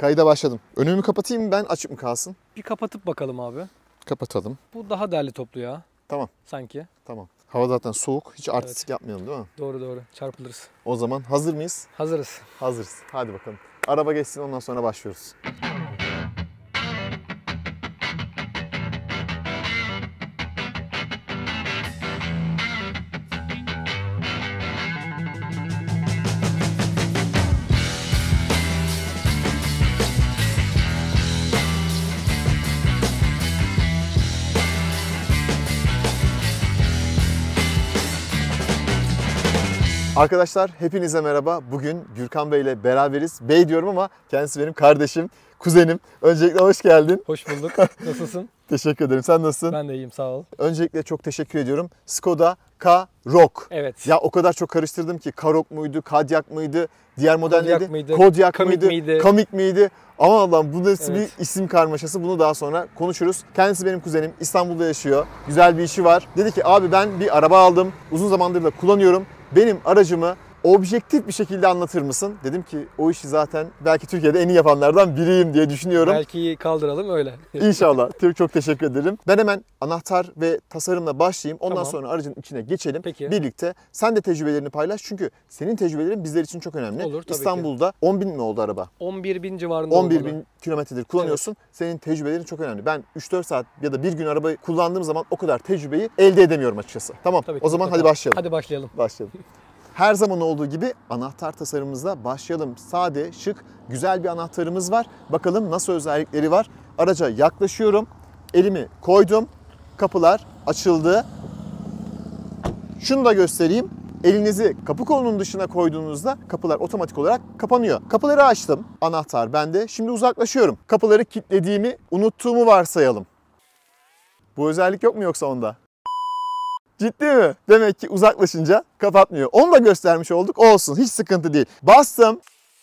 Kayda başladım. Önümü kapatayım mı ben, açık mı kalsın? Bir kapatıp bakalım abi. Kapatalım. Bu daha derli toplu ya. Tamam. Sanki. Tamam. Hava zaten soğuk. Hiç artistik yapmayalım değil mi? Doğru. Çarpılırız. O zaman hazır mıyız? Hazırız. Hazırız. Hadi bakalım. Araba geçsin, ondan sonra başlıyoruz. Arkadaşlar hepinize merhaba. Bugün Gürkan Bey ile beraberiz. Bey diyorum ama kendisi benim kardeşim, kuzenim. Öncelikle hoş geldin. Hoş bulduk. Nasılsın? Teşekkür ederim. Sen nasılsın? Ben de iyiyim, sağ ol. Öncelikle çok teşekkür ediyorum. Skoda Karoq. Evet. Ya o kadar çok karıştırdım ki Karoq muydu, Kodiaq mıydı, diğer model Kodiaq neydi? mıydı? Kodiaq Kamik mıydı? miydi? Kamik miydi? Aman Allah'ım bu nasıl Evet. bir isim karmaşası, bunu daha sonra konuşuruz. Kendisi benim kuzenim, İstanbul'da yaşıyor. Güzel bir işi var. Dedi ki abi ben bir araba aldım. Uzun zamandır da kullanıyorum. Benim aracımı objektif bir şekilde anlatır mısın? Dedim ki o işi zaten belki Türkiye'de en iyi yapanlardan biriyim diye düşünüyorum. Belki kaldıralım öyle. İnşallah. Çok teşekkür ederim. Ben hemen anahtar ve tasarımla başlayayım. Ondan Tamam. sonra aracın içine geçelim. Peki. Birlikte. Sen de tecrübelerini paylaş. Çünkü senin tecrübelerin bizler için çok önemli. Olur, tabii ki. İstanbul'da 10.000 mi oldu araba? 11.000 civarında 11.000 kilometredir kullanıyorsun. Senin tecrübelerin çok önemli. Ben 3-4 saat ya da bir gün arabayı kullandığım zaman o kadar tecrübeyi elde edemiyorum açıkçası. Tamam. Tabii ki, O zaman mutlaka. hadi başlayalım. Hadi başlayalım. Başlayalım. Her zaman olduğu gibi anahtar tasarımımızla başlayalım. Sade, şık, güzel bir anahtarımız var. Bakalım nasıl özellikleri var. Araca yaklaşıyorum. Elimi koydum. Kapılar açıldı. Şunu da göstereyim. Elinizi kapı kolunun dışına koyduğunuzda kapılar otomatik olarak kapanıyor. Kapıları açtım. Anahtar bende. Şimdi uzaklaşıyorum. Kapıları kilitlediğimi, unuttuğumu varsayalım. Bu özellik yok mu yoksa onda? Ciddi mi? Demek ki uzaklaşınca kapatmıyor. Onu da göstermiş olduk. Olsun. Hiç sıkıntı değil. Bastım.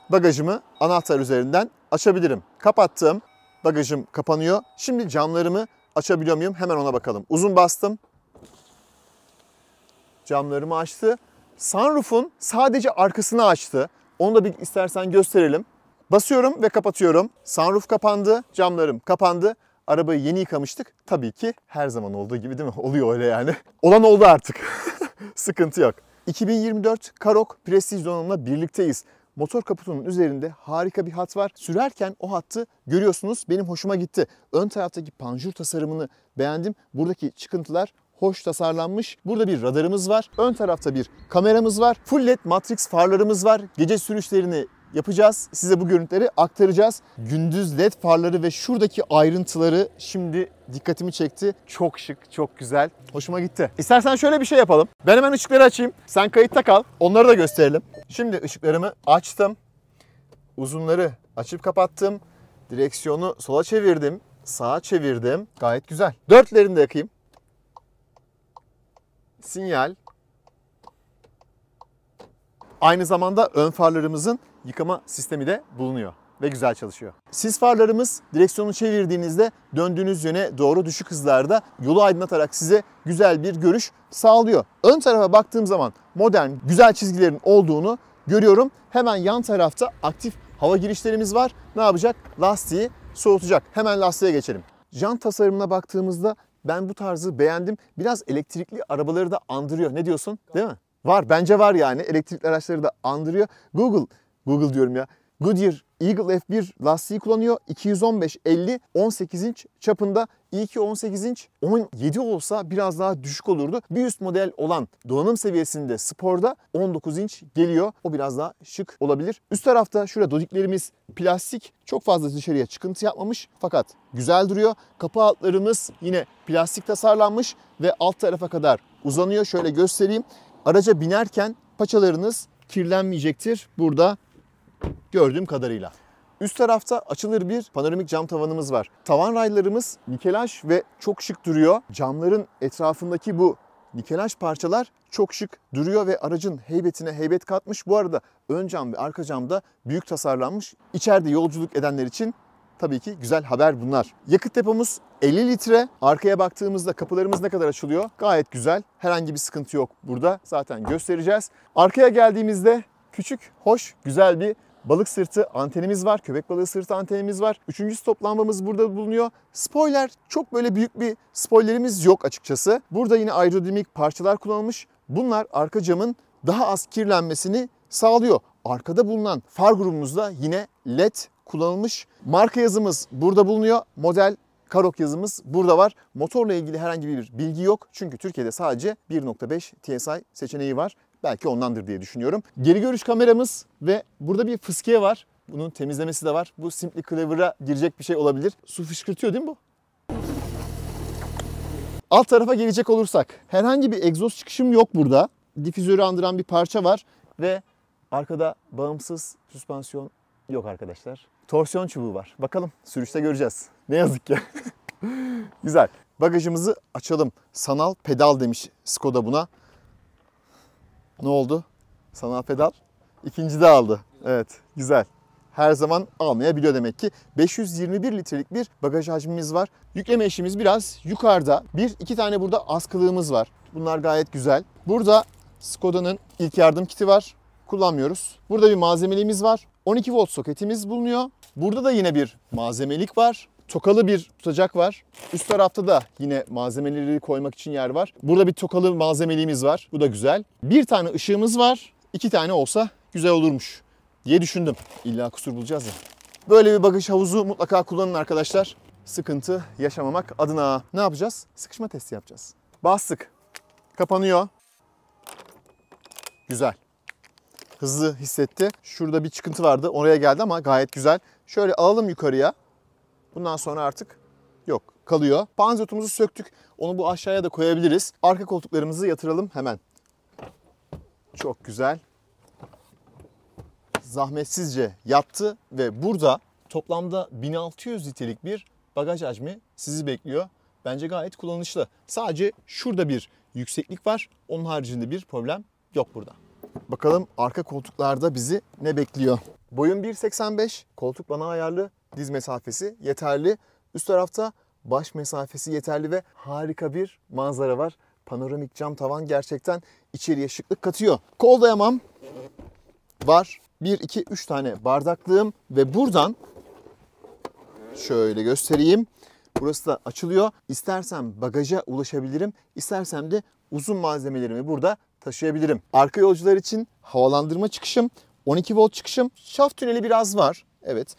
Bagajımı anahtar üzerinden açabilirim. Kapattım. Bagajım kapanıyor. Şimdi camlarımı açabiliyor muyum? Hemen ona bakalım. Uzun bastım. Camlarımı açtı. Sunroof'un sadece arkasını açtı. Onu da bir istersen gösterelim. Basıyorum ve kapatıyorum. Sunroof kapandı. Camlarım kapandı. Arabayı yeni yıkamıştık. Tabii ki her zaman olduğu gibi değil mi? Oluyor öyle yani. Olan oldu artık. Sıkıntı yok. 2024 Karoq Prestige donanımla birlikteyiz. Motor kaputunun üzerinde harika bir hat var. Sürerken o hattı görüyorsunuz. Benim hoşuma gitti. Ön taraftaki panjur tasarımını beğendim. Buradaki çıkıntılar hoş tasarlanmış. Burada bir radarımız var. Ön tarafta bir kameramız var. Full LED matrix farlarımız var. Gece sürüşlerini yapacağız. Size bu görüntüleri aktaracağız. Gündüz LED farları ve şuradaki ayrıntıları şimdi dikkatimi çekti. Çok şık, çok güzel. Hoşuma gitti. İstersen şöyle bir şey yapalım. Ben hemen ışıkları açayım. Sen kayıtta kal. Onları da gösterelim. Şimdi ışıklarımı açtım. Uzunları açıp kapattım. Direksiyonu sola çevirdim. Sağa çevirdim. Gayet güzel. Dörtlerini de yakayım. Sinyal. Aynı zamanda ön farlarımızın yıkama sistemi de bulunuyor ve güzel çalışıyor. Sis farlarımız direksiyonu çevirdiğinizde döndüğünüz yöne doğru düşük hızlarda yolu aydınlatarak size güzel bir görüş sağlıyor. Ön tarafa baktığım zaman modern, güzel çizgilerin olduğunu görüyorum. Hemen yan tarafta aktif hava girişlerimiz var. Ne yapacak? Lastiği soğutacak. Hemen lastiğe geçelim. Jant tasarımına baktığımızda ben bu tarzı beğendim. Biraz elektrikli arabaları da andırıyor. Ne diyorsun? Değil mi? Var. Bence var yani. Elektrikli araçları da andırıyor. Google diyorum ya. Goodyear Eagle F1 lastiği kullanıyor. 215-50 18 inç çapında. İyi ki 18 inç. 17 olsa biraz daha düşük olurdu. Bir üst model olan donanım seviyesinde sporda 19 inç geliyor. O biraz daha şık olabilir. Üst tarafta şurada dodiklerimiz plastik. Çok fazla dışarıya çıkıntı yapmamış. Fakat güzel duruyor. Kapı altlarımız yine plastik tasarlanmış ve alt tarafa kadar uzanıyor. Şöyle göstereyim. Araca binerken paçalarınız kirlenmeyecektir. Burada gördüğüm kadarıyla. Üst tarafta açılır bir panoramik cam tavanımız var. Tavan raylarımız nikelaj ve çok şık duruyor. Camların etrafındaki bu nikelaj parçalar çok şık duruyor ve aracın heybetine heybet katmış. Bu arada ön cam ve arka cam da büyük tasarlanmış. İçeride yolculuk edenler için tabii ki güzel haber bunlar. Yakıt depomuz 50 litre. Arkaya baktığımızda kapılarımız ne kadar açılıyor? Gayet güzel. Herhangi bir sıkıntı yok burada. Zaten göstereceğiz. Arkaya geldiğimizde küçük, hoş, güzel bir balık sırtı antenimiz var. Köpek balığı sırtı antenimiz var. Üçüncü stop lambamız burada bulunuyor. Spoiler, çok böyle büyük bir spoilerimiz yok açıkçası. Burada yine aerodinamik parçalar kullanılmış. Bunlar arka camın daha az kirlenmesini sağlıyor. Arkada bulunan far grubumuzda yine LED kullanılmış. Marka yazımız burada bulunuyor. Model Karok yazımız burada var. Motorla ilgili herhangi bir bilgi yok. Çünkü Türkiye'de sadece 1.5 TSI seçeneği var. Belki ondandır diye düşünüyorum. Geri görüş kameramız ve burada bir fıskiye var. Bunun temizlemesi de var. Bu Simply Clever'a girecek bir şey olabilir. Su fışkırtıyor değil mi bu? Alt tarafa gelecek olursak herhangi bir egzoz çıkışım yok burada. Difüzörü andıran bir parça var ve arkada bağımsız süspansiyon yok arkadaşlar. Torsiyon çubuğu var. Bakalım sürüşte göreceğiz. Ne yazık ki. Güzel. Bagajımızı açalım. Sanal pedal demiş Skoda buna. Ne oldu? Sanal pedal. İkinci de aldı. Evet, güzel. Her zaman almayabiliyor demek ki. 521 litrelik bir bagaj hacmimiz var. Yükleme eşiğimiz biraz yukarıda. İki tane burada askılığımız var. Bunlar gayet güzel. Burada Skoda'nın ilk yardım kiti var. Kullanmıyoruz. Burada bir malzemeliğimiz var. 12 volt soketimiz bulunuyor. Burada da yine bir malzemelik var. Tokalı bir tutacak var. Üst tarafta da yine malzemeleri koymak için yer var. Burada bir tokalı malzemeliğimiz var. Bu da güzel. Bir tane ışığımız var. 2 tane olsa güzel olurmuş diye düşündüm. İlla kusur bulacağız ya. Böyle bir bagaj havuzu mutlaka kullanın arkadaşlar. Sıkıntı yaşamamak adına. Ne yapacağız? Sıkışma testi yapacağız. Bastık. Kapanıyor. Güzel. Hızlı hissetti. Şurada bir çıkıntı vardı. Oraya geldi ama gayet güzel. Şöyle alalım yukarıya. Bundan sonra artık yok. Kalıyor. Panzotumuzu söktük. Onu bu aşağıya da koyabiliriz. Arka koltuklarımızı yatıralım hemen. Çok güzel. Zahmetsizce yattı ve burada toplamda 1600 litrelik bir bagaj hacmi sizi bekliyor. Bence gayet kullanışlı. Sadece şurada bir yükseklik var. Onun haricinde bir problem yok burada. Bakalım arka koltuklarda bizi ne bekliyor? Boyum 1.85, koltuk bana ayarlı, diz mesafesi yeterli. Üst tarafta baş mesafesi yeterli ve harika bir manzara var. Panoramik cam tavan gerçekten içeriye şıklık katıyor. Kol dayamam var. 1, 2, 3 tane bardaklığım ve buradan şöyle göstereyim. Burası da açılıyor. İstersem bagaja ulaşabilirim, istersem de uzun malzemelerimi burada taşıyabilirim. Arka yolcular için havalandırma çıkışım, 12 volt çıkışım. Şaft tüneli biraz var. Evet.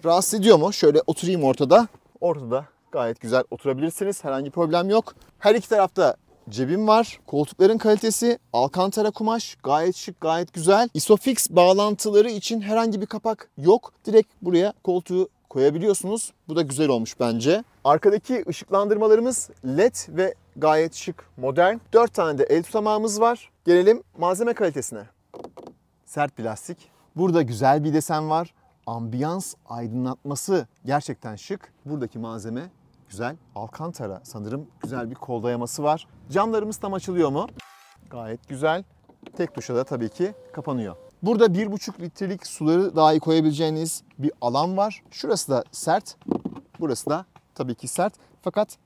Rahatsız ediyor mu? Şöyle oturayım ortada. Ortada gayet güzel oturabilirsiniz. Herhangi problem yok. Her iki tarafta cebim var. Koltukların kalitesi alkantara kumaş. Gayet şık, gayet güzel. Isofix bağlantıları için herhangi bir kapak yok. Direkt buraya koltuğu koyabiliyorsunuz. Bu da güzel olmuş bence. Arkadaki ışıklandırmalarımız LED ve gayet şık, modern. 4 tane de el tutamağımız var. Gelelim malzeme kalitesine. Sert plastik. Burada güzel bir desen var. Ambiyans aydınlatması gerçekten şık. Buradaki malzeme güzel. Alkantara sanırım güzel bir kol dayaması var. Camlarımız tam açılıyor mu? Gayet güzel. Tek tuşa da tabii ki kapanıyor. Burada 1,5 litrelik suları dahi koyabileceğiniz bir alan var. Şurası da sert. Burası da tabii ki sert. Fakat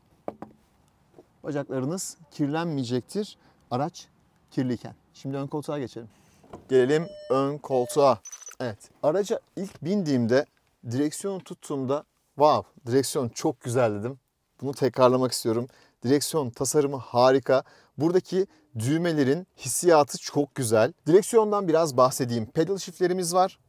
bacaklarınız kirlenmeyecektir araç kirliyken. Şimdi ön koltuğa geçelim. Gelelim ön koltuğa. Evet. Araca ilk bindiğimde, direksiyonu tuttuğumda wow, direksiyon çok güzel dedim. Bunu tekrarlamak istiyorum. Direksiyon tasarımı harika. Buradaki düğmelerin hissiyatı çok güzel. Direksiyondan biraz bahsedeyim. Pedal shiftlerimiz var.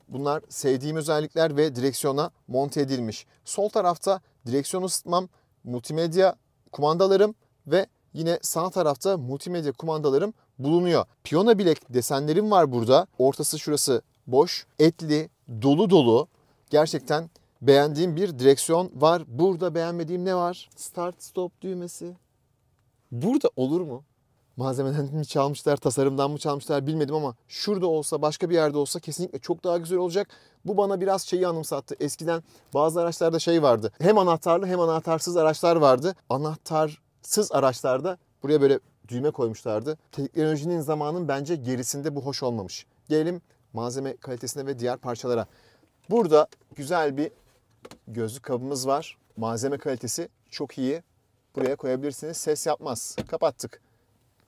Bunlar sevdiğim özellikler ve direksiyona monte edilmiş. Sol tarafta direksiyon ısıtmam, multimedya kumandalarım ve yine sağ tarafta multimedya kumandalarım bulunuyor. Piyano bilek desenlerim var burada. Ortası şurası boş, etli, dolu dolu. Gerçekten beğendiğim bir direksiyon var. Burada beğenmediğim ne var? Start stop düğmesi. Burada olur mu? Malzemeden mi çalmışlar, tasarımdan mı çalmışlar bilmedim ama şurada olsa, başka bir yerde olsa kesinlikle çok daha güzel olacak. Bu bana biraz şeyi anımsattı. Eskiden bazı araçlarda şey vardı. Hem anahtarlı hem anahtarsız araçlar vardı. Anahtarsız araçlarda buraya böyle düğme koymuşlardı. Teknolojinin zamanın bence gerisinde bu hoş olmamış. Gelelim malzeme kalitesine ve diğer parçalara. Burada güzel bir gözlük kabımız var. Malzeme kalitesi çok iyi. Buraya koyabilirsiniz. Ses yapmaz. Kapattık.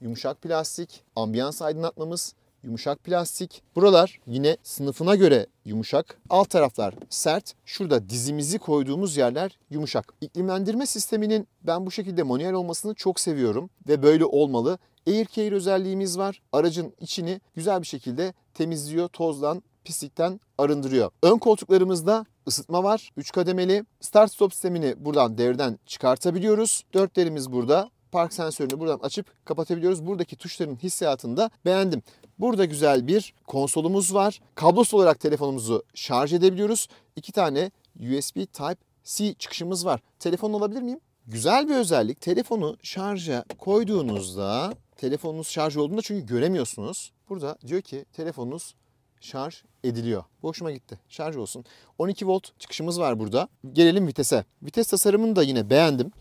Yumuşak plastik, ambiyans aydınlatmamız, yumuşak plastik. Buralar yine sınıfına göre yumuşak. Alt taraflar sert. Şurada dizimizi koyduğumuz yerler yumuşak. İklimlendirme sisteminin ben bu şekilde manuel olmasını çok seviyorum ve böyle olmalı. Air Care özelliğimiz var. Aracın içini güzel bir şekilde temizliyor, tozdan, pislikten arındırıyor. Ön koltuklarımızda ısıtma var. 3 kademeli. Start stop sistemini buradan devreden çıkartabiliyoruz. Dörtlerimiz burada. Park sensörünü buradan açıp kapatabiliyoruz. Buradaki tuşların hissiyatını da beğendim. Burada güzel bir konsolumuz var. Kablosuz olarak telefonumuzu şarj edebiliyoruz. 2 tane USB Type-C çıkışımız var. Telefon alabilir miyim? Güzel bir özellik. Telefonu şarja koyduğunuzda, telefonunuz şarj olduğunda çünkü göremiyorsunuz. Burada diyor ki telefonunuz şarj ediliyor. Bu hoşuma gitti. Şarj olsun. 12 volt çıkışımız var burada. Gelelim vitese. Vites tasarımını da yine beğendim.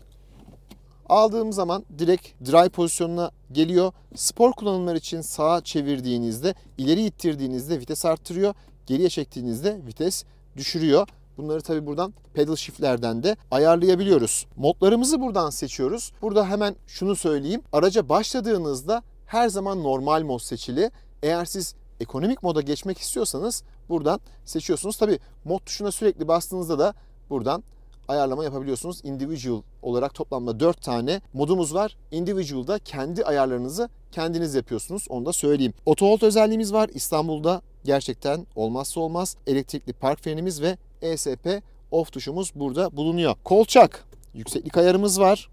Aldığım zaman direkt drive pozisyonuna geliyor. Spor kullanımlar için sağa çevirdiğinizde, ileri ittirdiğinizde vites arttırıyor. Geriye çektiğinizde vites düşürüyor. Bunları tabii buradan pedal shift'lerden de ayarlayabiliyoruz. Modlarımızı buradan seçiyoruz. Burada hemen şunu söyleyeyim. Araca başladığınızda her zaman normal mod seçili. Eğer siz ekonomik moda geçmek istiyorsanız buradan seçiyorsunuz. Tabii mod tuşuna sürekli bastığınızda da buradan ayarlama yapabiliyorsunuz. Individual olarak toplamda 4 tane modumuz var. Individual'da kendi ayarlarınızı kendiniz yapıyorsunuz. Onu da söyleyeyim. Auto hold özelliğimiz var. İstanbul'da gerçekten olmazsa olmaz. Elektrikli park frenimiz ve ESP off tuşumuz burada bulunuyor. Kolçak, yükseklik ayarımız var.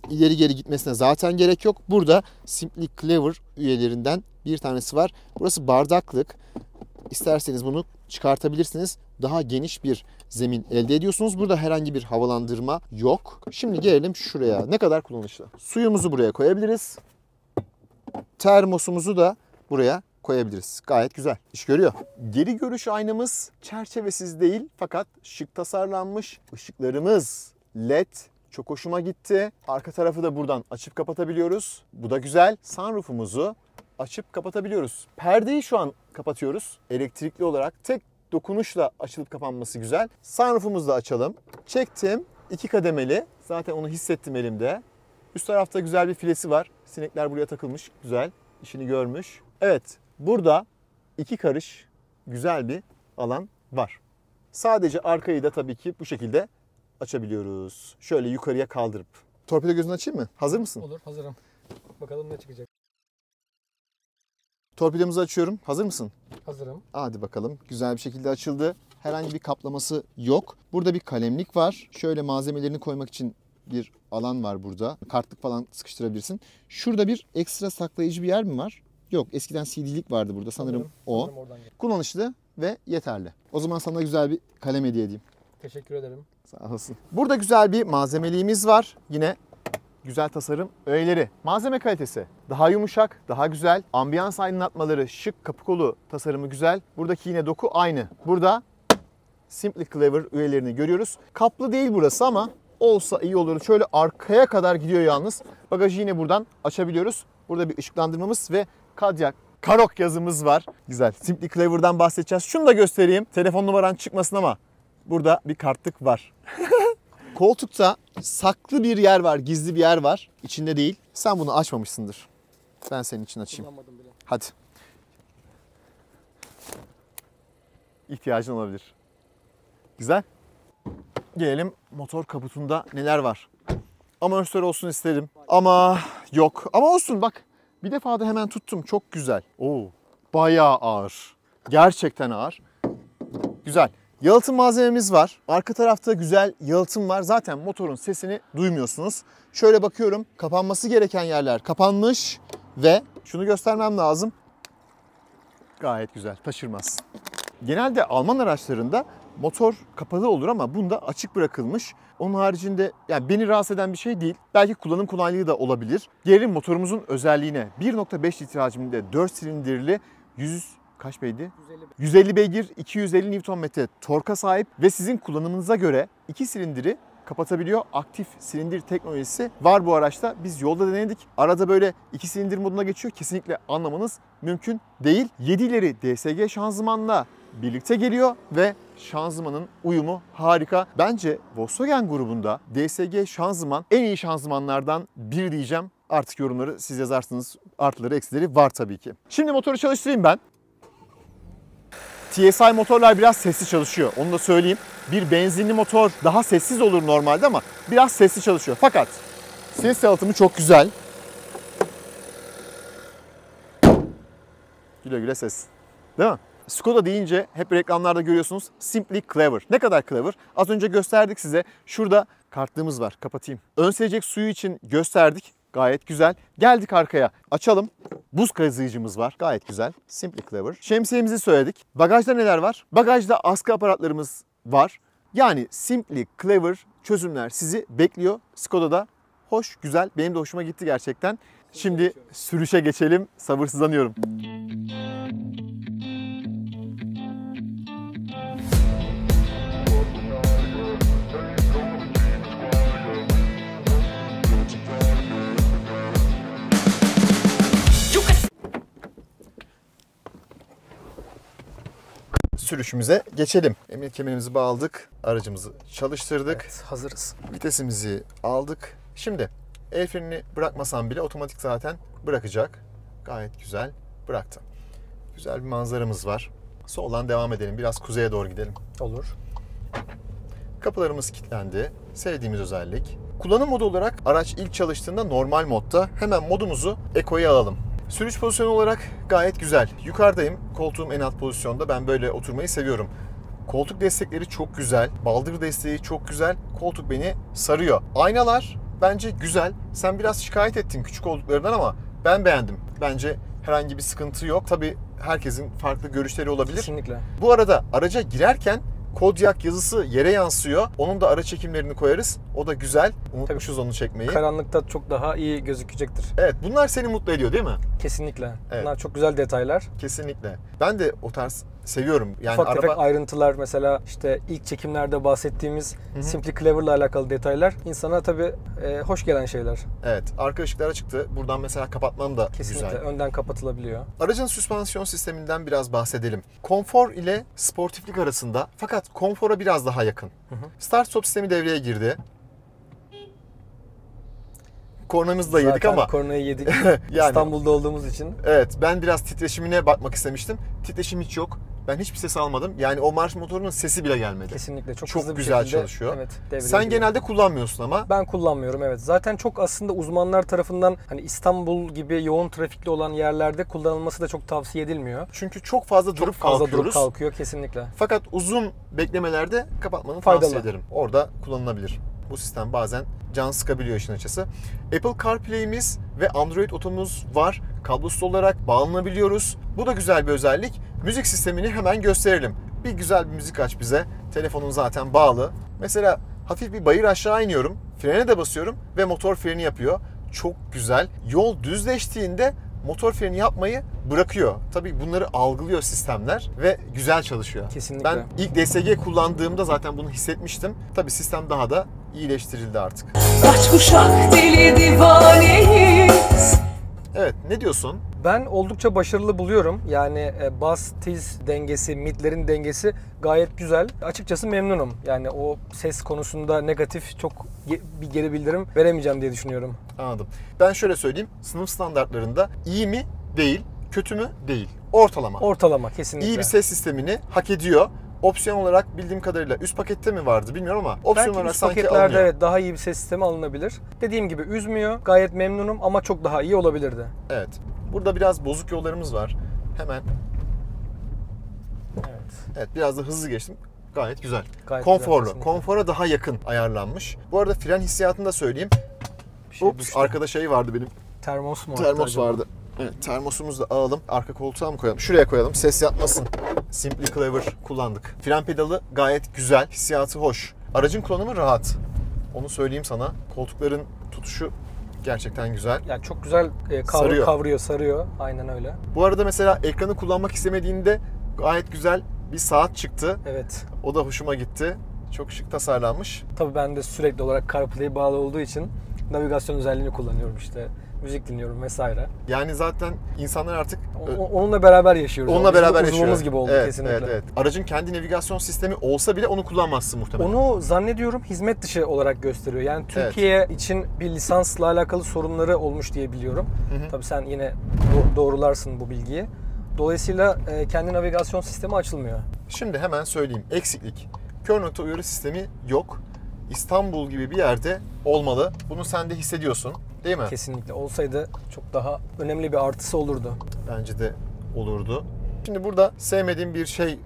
İleri geri gitmesine zaten gerek yok. Burada Simply Clever üyelerinden bir tanesi var. Burası bardaklık. İsterseniz bunu çıkartabilirsiniz. Daha geniş bir zemin elde ediyorsunuz. Burada herhangi bir havalandırma yok. Şimdi gelelim şuraya. Ne kadar kullanışlı. Suyumuzu buraya koyabiliriz. Termosumuzu da buraya koyabiliriz. Gayet güzel. İş görüyor. Geri görüş aynamız çerçevesiz değil fakat şık tasarlanmış. Işıklarımız LED. Çok hoşuma gitti. Arka tarafı da buradan açıp kapatabiliyoruz. Bu da güzel. Sunroofumuzu açıp kapatabiliyoruz. Perdeyi şu an kapatıyoruz. Elektrikli olarak tek dokunuşla açılıp kapanması güzel. Sunroofumuzu da açalım. Çektim. 2 kademeli. Zaten onu hissettim elimde. Üst tarafta güzel bir filesi var. Sinekler buraya takılmış. Güzel. İşini görmüş. Evet. Burada 2 karış güzel bir alan var. Sadece arkayı da tabii ki bu şekilde açabiliyoruz. Şöyle yukarıya kaldırıp. Torpido gözünü açayım mı? Hazır mısın? Olur, hazırım. Bakalım ne çıkacak. Torpidomuzu açıyorum. Hazır mısın? Hazırım. Hadi bakalım. Güzel bir şekilde açıldı. Herhangi bir kaplaması yok. Burada bir kalemlik var. Şöyle malzemelerini koymak için bir alan var burada. Kartlık falan sıkıştırabilirsin. Şurada bir ekstra saklayıcı bir yer mi var? Yok. Eskiden CD'lik vardı burada. Sanırım o. Kullanışlı ve yeterli. O zaman sana güzel bir kalem hediye edeyim. Teşekkür ederim. Sağ olasın. Burada güzel bir malzemeliğimiz var. Yine güzel tasarım öğeleri. Malzeme kalitesi daha yumuşak, daha güzel. Ambiyans aydınlatmaları şık, kapı kolu tasarımı güzel. Buradaki yine doku aynı. Burada Simply Clever üyelerini görüyoruz. Kaplı değil burası ama olsa iyi olur. Şöyle arkaya kadar gidiyor yalnız. Bagajı yine buradan açabiliyoruz. Burada bir ışıklandırmamız ve Cadillac Karoq yazımız var. Güzel. Simply Clever'dan bahsedeceğiz. Şunu da göstereyim. Telefon numaran çıkmasın ama burada bir kartlık var. Koltukta saklı bir yer var, gizli bir yer var. İçinde değil. Sen bunu açmamışsındır. Ben senin için açayım. Kullanmadım bile. Hadi. İhtiyacın olabilir. Güzel. Gelelim motor kaputunda neler var. Amortisör olsun isterim. Ama yok. Ama olsun bak. Bir defa da hemen tuttum. Çok güzel. Oo, bayağı ağır. Gerçekten ağır. Güzel. Yalıtım malzememiz var. Arka tarafta güzel yalıtım var. Zaten motorun sesini duymuyorsunuz. Şöyle bakıyorum. Kapanması gereken yerler kapanmış. Ve şunu göstermem lazım. Gayet güzel. Taşırmaz. Genelde Alman araçlarında motor kapalı olur ama bunda açık bırakılmış. Onun haricinde yani beni rahatsız eden bir şey değil. Belki kullanım kolaylığı da olabilir. Gelelim motorumuzun özelliğine. 1.5 litre hacminde 4 silindirli 100 kaç beygir? 150 beygir, 250 Nm torka sahip ve sizin kullanımınıza göre 2 silindiri kapatabiliyor. Aktif silindir teknolojisi var bu araçta. Biz yolda denedik. Arada böyle 2 silindir moduna geçiyor. Kesinlikle anlamanız mümkün değil. 7 ileri DSG şanzımanla birlikte geliyor ve şanzımanın uyumu harika. Bence Volkswagen grubunda DSG şanzıman en iyi şanzımanlardan biri diyeceğim. Artık yorumları siz yazarsınız. artıları eksileri var tabii ki. Şimdi motoru çalıştırayım ben. TSI motorlar biraz sessiz çalışıyor. Onu da söyleyeyim. Bir benzinli motor daha sessiz olur normalde ama biraz sessiz çalışıyor. Fakat ses yalıtımı çok güzel. Güle güle ses. Değil mi? Skoda deyince hep reklamlarda görüyorsunuz Simply Clever. Ne kadar clever? Az önce gösterdik size. Şurada kartlığımız var. Kapatayım. Ön silecek suyu için gösterdik. Gayet güzel. Geldik arkaya. Açalım. Buz kazıyıcımız var. Gayet güzel. Simply Clever. Şemsiyemizi söyledik. Bagajda neler var? Bagajda askı aparatlarımız var. Yani Simply Clever çözümler sizi bekliyor. Skoda'da hoş, güzel. Benim de hoşuma gitti gerçekten. Şimdi sürüşe geçelim. Sabırsızlanıyorum. Sürüşümüze geçelim. Emniyet kemerimizi bağladık. Aracımızı çalıştırdık. Evet, hazırız. Vitesimizi aldık. Şimdi el frenini bırakmasam bile otomatik zaten bırakacak. Gayet güzel. Bıraktı. Güzel bir manzaramız var. Soldan devam edelim. Biraz kuzeye doğru gidelim. Olur. Kapılarımız kilitlendi. Sevdiğimiz özellik. Kullanım modu olarak araç ilk çalıştığında normal modda. Hemen modumuzu Eco'ya alalım. Sürüş pozisyonu olarak gayet güzel. Yukarıdayım. Koltuğum en alt pozisyonda. Ben böyle oturmayı seviyorum. Koltuk destekleri çok güzel. Baldır desteği çok güzel. Koltuk beni sarıyor. Aynalar bence güzel. Sen biraz şikayet ettin küçük olduklarından ama ben beğendim. Bence herhangi bir sıkıntı yok. Tabii herkesin farklı görüşleri olabilir. Kesinlikle. Bu arada araca girerken Kodiaq yazısı yere yansıyor. Onun da ara çekimlerini koyarız. O da güzel. Unutmuşuz onu çekmeyi. Karanlıkta çok daha iyi gözükecektir. Evet, bunlar seni mutlu ediyor değil mi? Kesinlikle. Evet. Bunlar çok güzel detaylar. Kesinlikle. Ben de o tarz seviyorum. Yani Ufak tefek ayrıntılar, mesela işte ilk çekimlerde bahsettiğimiz Simply Clever'la alakalı detaylar insana tabii hoş gelen şeyler. Evet, arka ışıklar açıktı. Buradan mesela kapatmam da Kesinlikle. güzel. Önden kapatılabiliyor. Aracın süspansiyon sisteminden biraz bahsedelim. Konfor ile sportiflik arasında, fakat konfora biraz daha yakın. Start stop sistemi devreye girdi. Kornamızı da yedik Zaten ama. kornayı yedik. Yani, İstanbul'da olduğumuz için. evet, ben biraz titreşimine bakmak istemiştim. Titreşim hiç yok. Ben hiçbir ses almadım. Yani o marş motorunun sesi bile gelmedi. Kesinlikle çok Çok hızlı bir güzel şekilde, çalışıyor. evet, devreye Sen giriyor. genelde kullanmıyorsun ama. Ben kullanmıyorum, evet. Zaten çok aslında uzmanlar tarafından hani İstanbul gibi yoğun trafikli olan yerlerde kullanılması da çok tavsiye edilmiyor. Çünkü çok fazla durup Çok fazla kalkıyoruz. durup kalkıyor kesinlikle. Fakat uzun beklemelerde kapatmanı Faydalı. tavsiye ederim. Orada kullanılabilir. Bu sistem bazen can sıkabiliyor işin açısı. Apple CarPlay'imiz ve Android Auto'muz var. Kablosuz olarak bağlanabiliyoruz. Bu da güzel bir özellik. Müzik sistemini hemen gösterelim. Bir güzel bir müzik aç bize. Telefonun zaten bağlı. Mesela hafif bir bayır aşağı iniyorum. Frene de basıyorum ve motor freni yapıyor. Çok güzel. Yol düzleştiğinde motor freni yapmayı bırakıyor. Tabii bunları algılıyor sistemler ve güzel çalışıyor. Kesinlikle. Ben ilk DSG kullandığımda zaten bunu hissetmiştim. Tabii sistem daha da iyileştirildi artık. Kaç kuşak deli divaneyiz. Evet, ne diyorsun? Ben oldukça başarılı buluyorum. Yani bas, tiz dengesi, midlerin dengesi gayet güzel. Açıkçası memnunum. Yani o ses konusunda negatif çok bir geri bildirim veremeyeceğim diye düşünüyorum. Anladım. Ben şöyle söyleyeyim. Sınıf standartlarında iyi mi? Değil. Kötü mü? Değil. Ortalama. Ortalama kesinlikle. İyi bir ses sistemini hak ediyor. Opsiyon olarak bildiğim kadarıyla üst pakette mi vardı bilmiyorum ama opsiyon Belki olarak üst sanki paketlerde alınıyor. evet daha iyi bir ses sistemi alınabilir. Dediğim gibi üzmüyor. Gayet memnunum ama çok daha iyi olabilirdi. Evet. Burada biraz bozuk yollarımız var. Hemen. Evet, biraz da hızlı geçtim. Gayet güzel. Gayet Konforlu. güzel, kesinlikle. Konfora daha yakın ayarlanmış. Bu arada fren hissiyatını da söyleyeyim. Bir şey Ups, düştü. arkada şey vardı benim. Termos mu? Termos acaba? vardı. Evet, termosumuzu da alalım. Arka koltuğa mı koyalım? Şuraya koyalım. Ses yapmasın. Simply Clever kullandık. Fren pedalı gayet güzel. Hissiyatı hoş. Aracın kullanımı rahat. Onu söyleyeyim sana. Koltukların tutuşu gerçekten güzel. Yani çok güzel Sarıyor. kavruyor, sarıyor. Aynen öyle. Bu arada mesela ekranı kullanmak istemediğinde gayet güzel bir saat çıktı. Evet. O da hoşuma gitti. Çok şık tasarlanmış. Tabii ben de sürekli olarak CarPlay bağlı olduğu için navigasyon özelliğini kullanıyorum işte. müzik dinliyorum vesaire. Yani zaten insanlar artık Onunla beraber yaşıyoruz. onunla Bizim beraber uzvumuz yaşıyor. gibi oldu Evet, kesinlikle. evet. Aracın kendi navigasyon sistemi olsa bile onu kullanmazsın muhtemelen. Onu zannediyorum hizmet dışı olarak gösteriyor. Yani Türkiye için bir lisansla alakalı sorunları olmuş diye biliyorum. Tabii sen yine doğrularsın bu bilgiyi. Dolayısıyla kendi navigasyon sistemi açılmıyor. Şimdi hemen söyleyeyim. Eksiklik. Kör nokta uyarı sistemi yok. İstanbul gibi bir yerde olmalı. Bunu sen de hissediyorsun, değil mi? Kesinlikle. Olsaydı çok daha önemli bir artısı olurdu. Bence de olurdu. Şimdi burada sevmediğim bir şey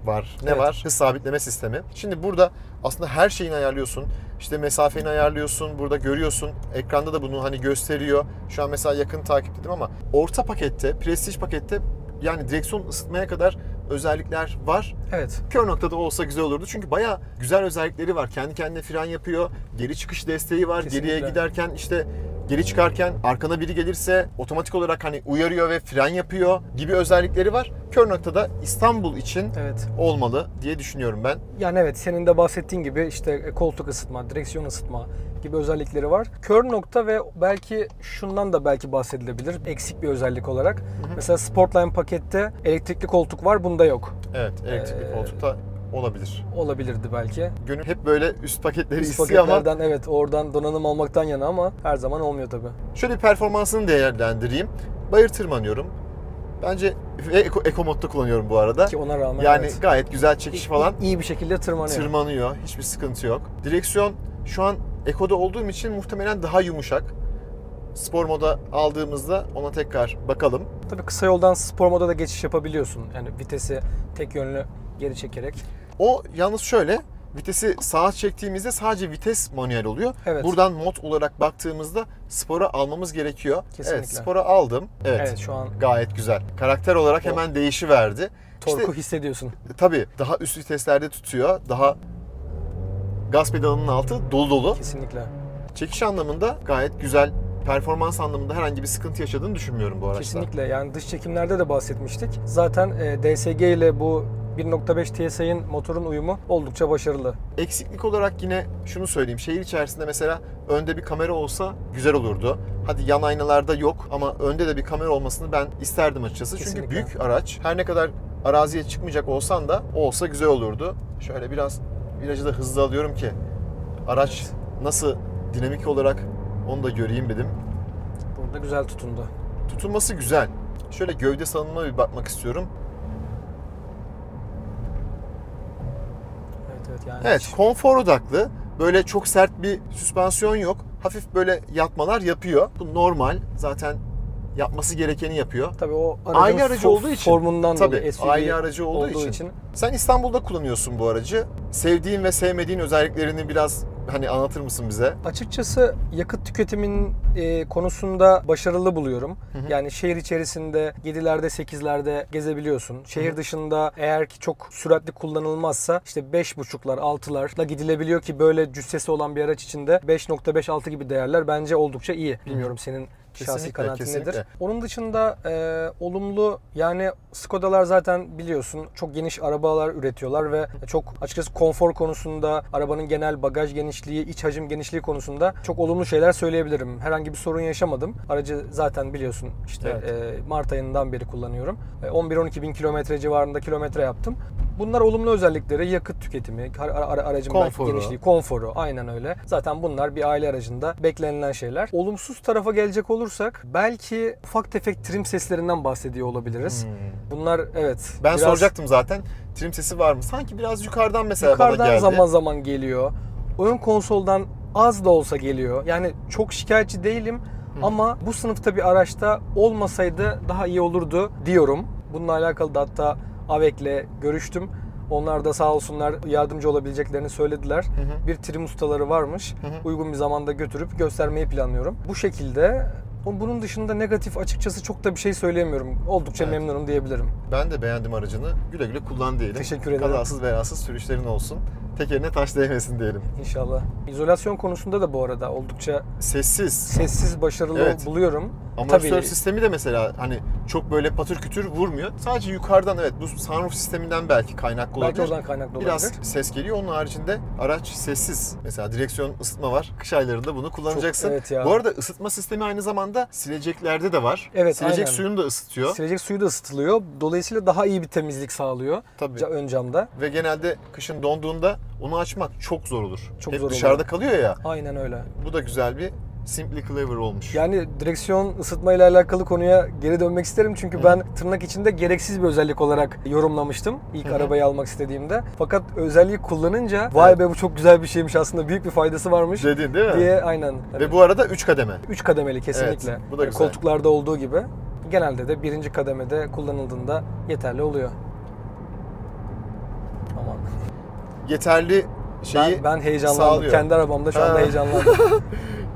var. Ne Evet. var? Hız sabitleme sistemi. Şimdi burada aslında her şeyini ayarlıyorsun. İşte mesafeni ayarlıyorsun. Burada görüyorsun. Ekranda da bunu hani gösteriyor. Şu an mesela yakın takip dedim ama orta pakette, prestij pakette yani direksiyon ısıtmaya kadar özellikler var. Evet. Kör noktada olsa güzel olurdu. Çünkü bayağı güzel özellikleri var. Kendi kendine fren yapıyor. Geri çıkış desteği var. Kesinlikle. Geriye giderken işte geri çıkarken arkana biri gelirse otomatik olarak hani uyarıyor ve fren yapıyor gibi özellikleri var. Kör noktada İstanbul için Evet. olmalı diye düşünüyorum ben. Yani evet, senin de bahsettiğin gibi işte koltuk ısıtma, direksiyon ısıtma gibi özellikleri var. Kör nokta ve belki şundan da belki bahsedilebilir eksik bir özellik olarak. Mesela Sportline pakette elektrikli koltuk var, bunda yok. Evet, elektrikli koltukta olabilir. Olabilirdi belki. Gönül hep böyle üst paketleri Üst istiyor ama paketlerden evet, oradan donanım almaktan yana ama her zaman olmuyor tabii. şöyle bir performansını değerlendireyim. Bayır tırmanıyorum. Bence ve eko modda kullanıyorum bu arada. Ki ona rağmen Yani evet, gayet güzel çekiş falan. iyi bir şekilde Tırmanıyor. Hiçbir sıkıntı yok. Direksiyon şu an ekoda olduğum için muhtemelen daha yumuşak. Spor moda aldığımızda ona tekrar bakalım. Tabii kısa yoldan spor moda da geçiş yapabiliyorsun. Yani vitesi tek yönlü geri çekerek. O yalnız şöyle, vitesi sağa çektiğimizde sadece vites manuel oluyor. Evet. Buradan mod olarak baktığımızda spora almamız gerekiyor. Kesinlikle. Evet, spora aldım. Evet, şu an Gayet güzel. Karakter olarak hemen değişiverdi. torku İşte, hissediyorsun. tabii daha üst viteslerde tutuyor. Daha gaz pedalının altı dolu dolu. Kesinlikle. Çekiş anlamında gayet güzel. Performans anlamında herhangi bir sıkıntı yaşadığını düşünmüyorum bu araçta. Kesinlikle. Yani dış çekimlerde de bahsetmiştik. Zaten DSG ile bu 1.5 TSI'nin motorun uyumu oldukça başarılı. Eksiklik olarak yine şunu söyleyeyim. Şehir içerisinde mesela önde bir kamera olsa güzel olurdu. Hadi yan aynalarda yok ama önde de bir kamera olmasını ben isterdim açıkçası. Kesinlikle. Çünkü büyük araç. Her ne kadar araziye çıkmayacak olsan da olsa güzel olurdu. Şöyle biraz virajı da hızlı alıyorum ki araç nasıl dinamik olarak onu da göreyim dedim. Burada güzel tutundu. Tutulması güzel. Şöyle gövde salınımına bir bakmak istiyorum. Evet yani. Evet, konfor odaklı. Böyle çok sert bir süspansiyon yok. Hafif böyle yatmalar yapıyor. Bu normal. Zaten yapması gerekeni yapıyor. Tabii o aracın Aile aracı olduğu için. formundan Tabii, dolayı SUV aile aracı olduğu için. Sen İstanbul'da kullanıyorsun bu aracı. Sevdiğin ve sevmediğin özelliklerini biraz hani anlatır mısın bize? Açıkçası yakıt tüketimin konusunda başarılı buluyorum. Yani şehir içerisinde 7'lerde 8'lerde gezebiliyorsun. Şehir dışında eğer ki çok süratli kullanılmazsa işte 5.5'lar 6'larla gidilebiliyor ki böyle cüssesi olan bir araç içinde 5.5-6 gibi değerler bence oldukça iyi. Bilmiyorum senin şahsi Kesinlikle, kanaatin kesinlikle. nedir? Onun dışında olumlu, yani Skoda'lar zaten biliyorsun çok geniş arabalar üretiyorlar ve çok açıkçası konfor konusunda, arabanın genel bagaj genişliği, iç hacim genişliği konusunda çok olumlu şeyler söyleyebilirim. Herhangi bir sorun yaşamadım. Aracı zaten biliyorsun işte Mart ayından beri kullanıyorum. 11-12 bin kilometre civarında kilometre yaptım. Bunlar olumlu özellikleri, yakıt tüketimi, aracın Konforu. belki genişliği, konforu, aynen öyle. Zaten bunlar bir aile aracında beklenilen şeyler. Olumsuz tarafa gelecek olursak belki ufak tefek trim seslerinden bahsediyor olabiliriz. Bunlar evet. Ben biraz soracaktım zaten. Trim sesi var mı? Sanki biraz yukarıdan mesela bana yukarıdan geldi. zaman zaman geliyor. Ön konsoldan az da olsa geliyor. Yani çok şikayetçi değilim ama bu sınıfta bir araçta olmasaydı daha iyi olurdu diyorum. Bununla alakalı da hatta AVEK'le görüştüm. Onlar da sağ olsunlar yardımcı olabileceklerini söylediler. Bir trim ustaları varmış. Uygun bir zamanda götürüp göstermeyi planlıyorum. Bu şekilde. Bunun dışında negatif açıkçası çok da bir şey söyleyemiyorum. Oldukça memnunum diyebilirim. Ben de beğendim aracını. Güle güle kullan diyelim. Teşekkür ederim. Kazasız belasız sürüşlerin olsun. Tekerine taş değmesin diyelim. İnşallah. İzolasyon konusunda da bu arada oldukça Sessiz. sessiz, başarılı Evet. buluyorum. Amortisör sistemi de mesela hani çok böyle patır kütür vurmuyor. Sadece yukarıdan evet bu sunroof sisteminden belki kaynaklı Belki olabilir. oradan kaynaklı Biraz olabilir. ses geliyor. Onun haricinde araç sessiz. Mesela direksiyon ısıtma var. Kış aylarında bunu kullanacaksın. evet ya. Bu arada ısıtma sistemi aynı zamanda sileceklerde de var. Evet, Silecek aynen. suyunu da ısıtıyor. Silecek suyu da ısıtılıyor. Dolayısıyla daha iyi bir temizlik sağlıyor Tabii. ön camda. Ve genelde kışın donduğunda onu açmak çok zor olur. Çok Hep zor dışarıda oluyor. kalıyor ya. Aynen öyle. Bu da güzel bir Simply Clever olmuş. Yani direksiyon ısıtmayla alakalı konuya geri dönmek isterim. Çünkü ben tırnak içinde gereksiz bir özellik olarak yorumlamıştım ilk arabayı almak istediğimde. Fakat özelliği kullanınca vay be bu çok güzel bir şeymiş aslında, büyük bir faydası varmış Dedin değil mi? diye aynen. Ve bu arada 3 kademe. 3 kademeli kesinlikle. Evet, bu da güzel. Koltuklarda olduğu gibi. Genelde de birinci kademede kullanıldığında yeterli oluyor. Aman. Yeterli şeyi Ben heyecanlandım. sağlıyor. Kendi arabamda şu anda Ha. heyecanlandım.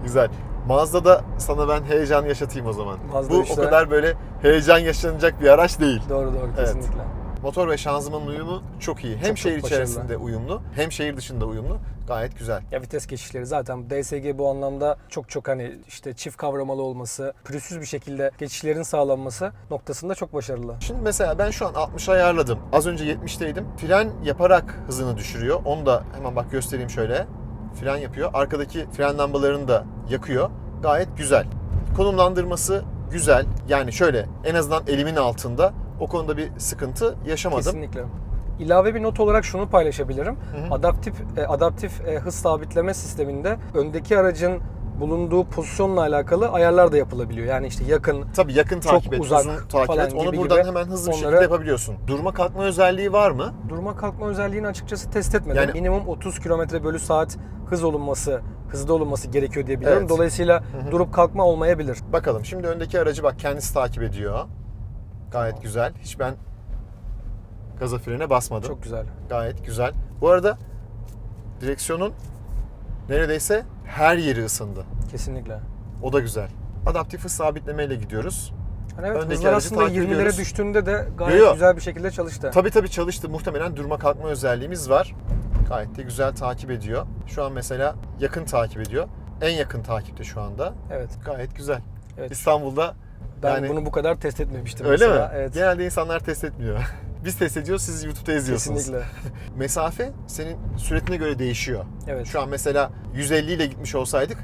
Güzel. Mazda'da sana ben heyecan yaşatayım o zaman. Mazda Bu 3'te o kadar böyle heyecan yaşanacak bir araç değil. Doğru Evet. kesinlikle. Motor ve şanzımanın uyumu çok iyi. Hem Çok şehir başarılı. içerisinde uyumlu, hem şehir dışında uyumlu. Gayet güzel. Ya vites geçişleri zaten DSG bu anlamda çok hani işte çift kavramalı olması, pürüzsüz bir şekilde geçişlerin sağlanması noktasında çok başarılı. Şimdi mesela ben şu an 60'a ayarladım. Az önce 70'teydim. Fren yaparak hızını düşürüyor. Onu da hemen bak göstereyim şöyle. Fren yapıyor. Arkadaki fren lambalarını da yakıyor. Gayet güzel. Konumlandırması güzel. Yani şöyle en azından elimin altında o konuda bir sıkıntı yaşamadım. Kesinlikle. İlave bir not olarak şunu paylaşabilirim. Adaptif hız sabitleme sisteminde öndeki aracın bulunduğu pozisyonla alakalı ayarlar da yapılabiliyor. Yani işte yakın, Tabii yakın takip et, uzak uzun takip falan et. Onu gibi buradan gibi hemen hızlı bir onları- şekilde yapabiliyorsun. Durma kalkma özelliği var mı? durma kalkma özelliğini açıkçası test etmedim. Yani- Minimum 30 km/saat hızda olunması gerekiyor diye biliyorum. Evet. Dolayısıyla durup kalkma olmayabilir. Bakalım şimdi öndeki aracı bak kendisi takip ediyor. Gayet güzel. Hiç ben gaza frene basmadım. Çok güzel. Gayet güzel. Bu arada direksiyonun neredeyse her yeri ısındı. Kesinlikle. O da güzel. Adaptif hız sabitlemeyle gidiyoruz. Hani evet, Öndeki hızlar aracı aslında takip 20'lere ediyoruz. düştüğünde de gayet Yo, yo. güzel bir şekilde çalıştı. Tabii çalıştı. Muhtemelen durma kalkma özelliğimiz var. Gayet de güzel takip ediyor. Şu an mesela yakın takip ediyor. En yakın takipte şu anda. Evet. Gayet güzel. Evet. İstanbul'da Ben yani bunu bu kadar test etmemiştim öyle mesela. mi? Evet. Genelde insanlar test etmiyor. Biz test ediyoruz, siz YouTube'da izliyorsunuz. Kesinlikle. Mesafe senin süretine göre değişiyor. Evet. Şu an mesela 150 ile gitmiş olsaydık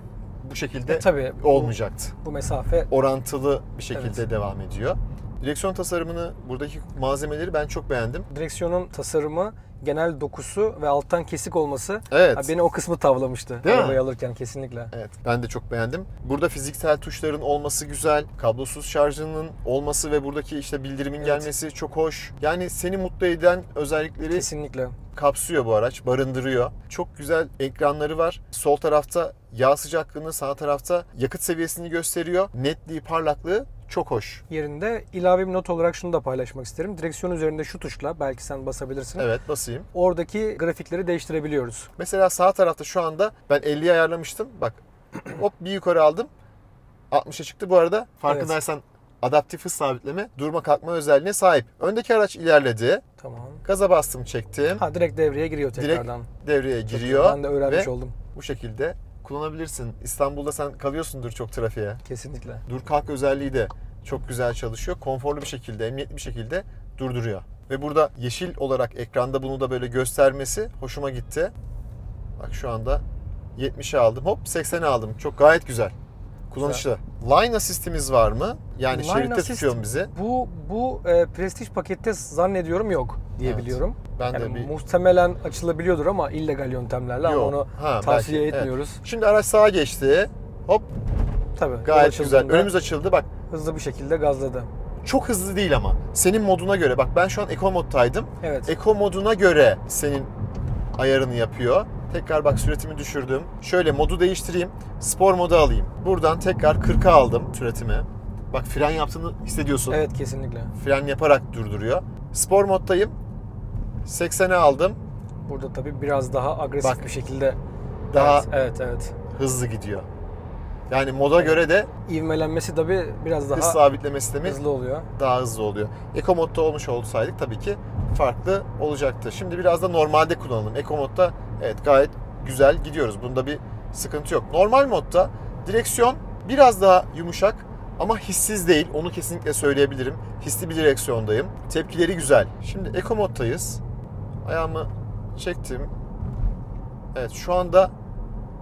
bu şekilde Tabii olmayacaktı. bu mesafe Orantılı bir şekilde Evet. devam ediyor. Direksiyon tasarımını, buradaki malzemeleri ben çok beğendim. direksiyonun tasarımı, genel dokusu ve alttan kesik olması Evet. beni o kısmı tavlamıştı Değil mi? arabayı alırken kesinlikle. Evet, ben de çok beğendim. Burada fiziksel tuşların olması güzel, kablosuz şarjının olması ve buradaki işte bildirimin Evet. gelmesi çok hoş. Yani seni mutlu eden özellikleri Kesinlikle. kapsıyor bu araç, barındırıyor. Çok güzel ekranları var. Sol tarafta yağ sıcaklığını, sağ tarafta yakıt seviyesini gösteriyor. Netliği, parlaklığı çok hoş. Yerinde ilave bir not olarak şunu da paylaşmak isterim. Direksiyon üzerinde şu tuşla, belki sen basabilirsin. Evet, basayım. Oradaki grafikleri değiştirebiliyoruz. Mesela sağ tarafta şu anda ben 50'ye ayarlamıştım. Bak hop bir yukarı aldım. 60'a çıktı. Bu arada farkındaysan adaptif hız sabitleme durma kalkma özelliğine sahip. Öndeki araç ilerledi. Tamam. Gaza bastım, çektim. Ha, direkt devreye giriyor Direkt tekrardan. devreye Çok giriyor. güzel. Ben de öğrenmiş ve oldum. bu şekilde kullanabilirsin. İstanbul'da sen kalıyorsundur çok trafiğe. Kesinlikle. Dur kalk özelliği de çok güzel çalışıyor. Konforlu bir şekilde, emniyetli bir şekilde durduruyor. Ve burada yeşil olarak ekranda bunu da böyle göstermesi hoşuma gitti. Bak şu anda 70'e aldım. Hop 80'e aldım. Çok gayet güzel. Kullanışlı. Line assist'imiz var mı? Yani Line şeritte assist, tutuyor mu bizi? Bu Prestige pakette zannediyorum yok diye Evet. biliyorum. Ben de Yani bir... muhtemelen açılabiliyordur ama illegal yöntemlerle, ama Yok. onu Ha, tavsiye belki, etmiyoruz. evet. Şimdi araç sağa geçti. Hop Tabii. yol gayet güzel. açıldığında Önümüz açıldı. Bak hızlı bir şekilde gazladı. çok hızlı değil ama. Senin moduna göre. Bak ben şu an Eco moddaydım. Evet. Eco moduna göre senin ayarını yapıyor. Tekrar bak süratimi düşürdüm. Şöyle modu değiştireyim. Spor modu alayım. Buradan tekrar 40'a aldım süratimi. Bak fren yaptığını hissediyorsun. Evet, kesinlikle. Fren yaparak durduruyor. Spor moddayım. 80'e aldım. Burada tabii biraz daha agresif Bak, bir şekilde daha evet. hızlı gidiyor. Yani moda göre de İvmelenmesi tabii biraz hız daha sabitleme sistemi hızlı oluyor. daha hızlı oluyor. Eco modda olmuş olsaydık tabii ki farklı olacaktı. Şimdi biraz da normalde kullanalım. Eco modda evet gayet güzel gidiyoruz. Bunda bir sıkıntı yok. Normal modda direksiyon biraz daha yumuşak. Ama hissiz değil. Onu kesinlikle söyleyebilirim. Hisli bir direksiyondayım. Tepkileri güzel. Şimdi Eco moddayız. Ayağımı çektim. Evet, şu anda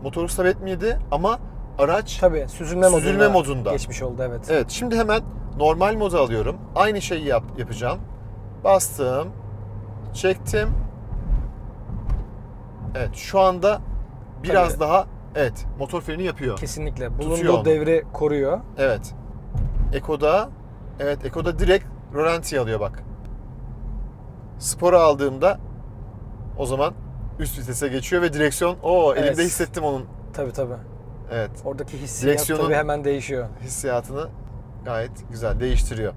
motoru stop etmedi ama araç Tabii süzülme modunda geçmiş oldu, evet. Evet, şimdi hemen normal modu alıyorum. Aynı şeyi yapacağım. Bastım. Çektim. Evet, şu anda biraz Tabii. daha motor freni yapıyor. Kesinlikle. Tutuyor Bulunduğu onu. devri koruyor. Evet. Eco'da direkt rolantiye alıyor bak. Spor'a aldığımda o zaman üst vitese geçiyor ve direksiyon Evet. elimde hissettim onun. Tabii. Evet. Oradaki hissiyat Direksiyonun- tabii hemen değişiyor. Hissiyatını gayet güzel değiştiriyor.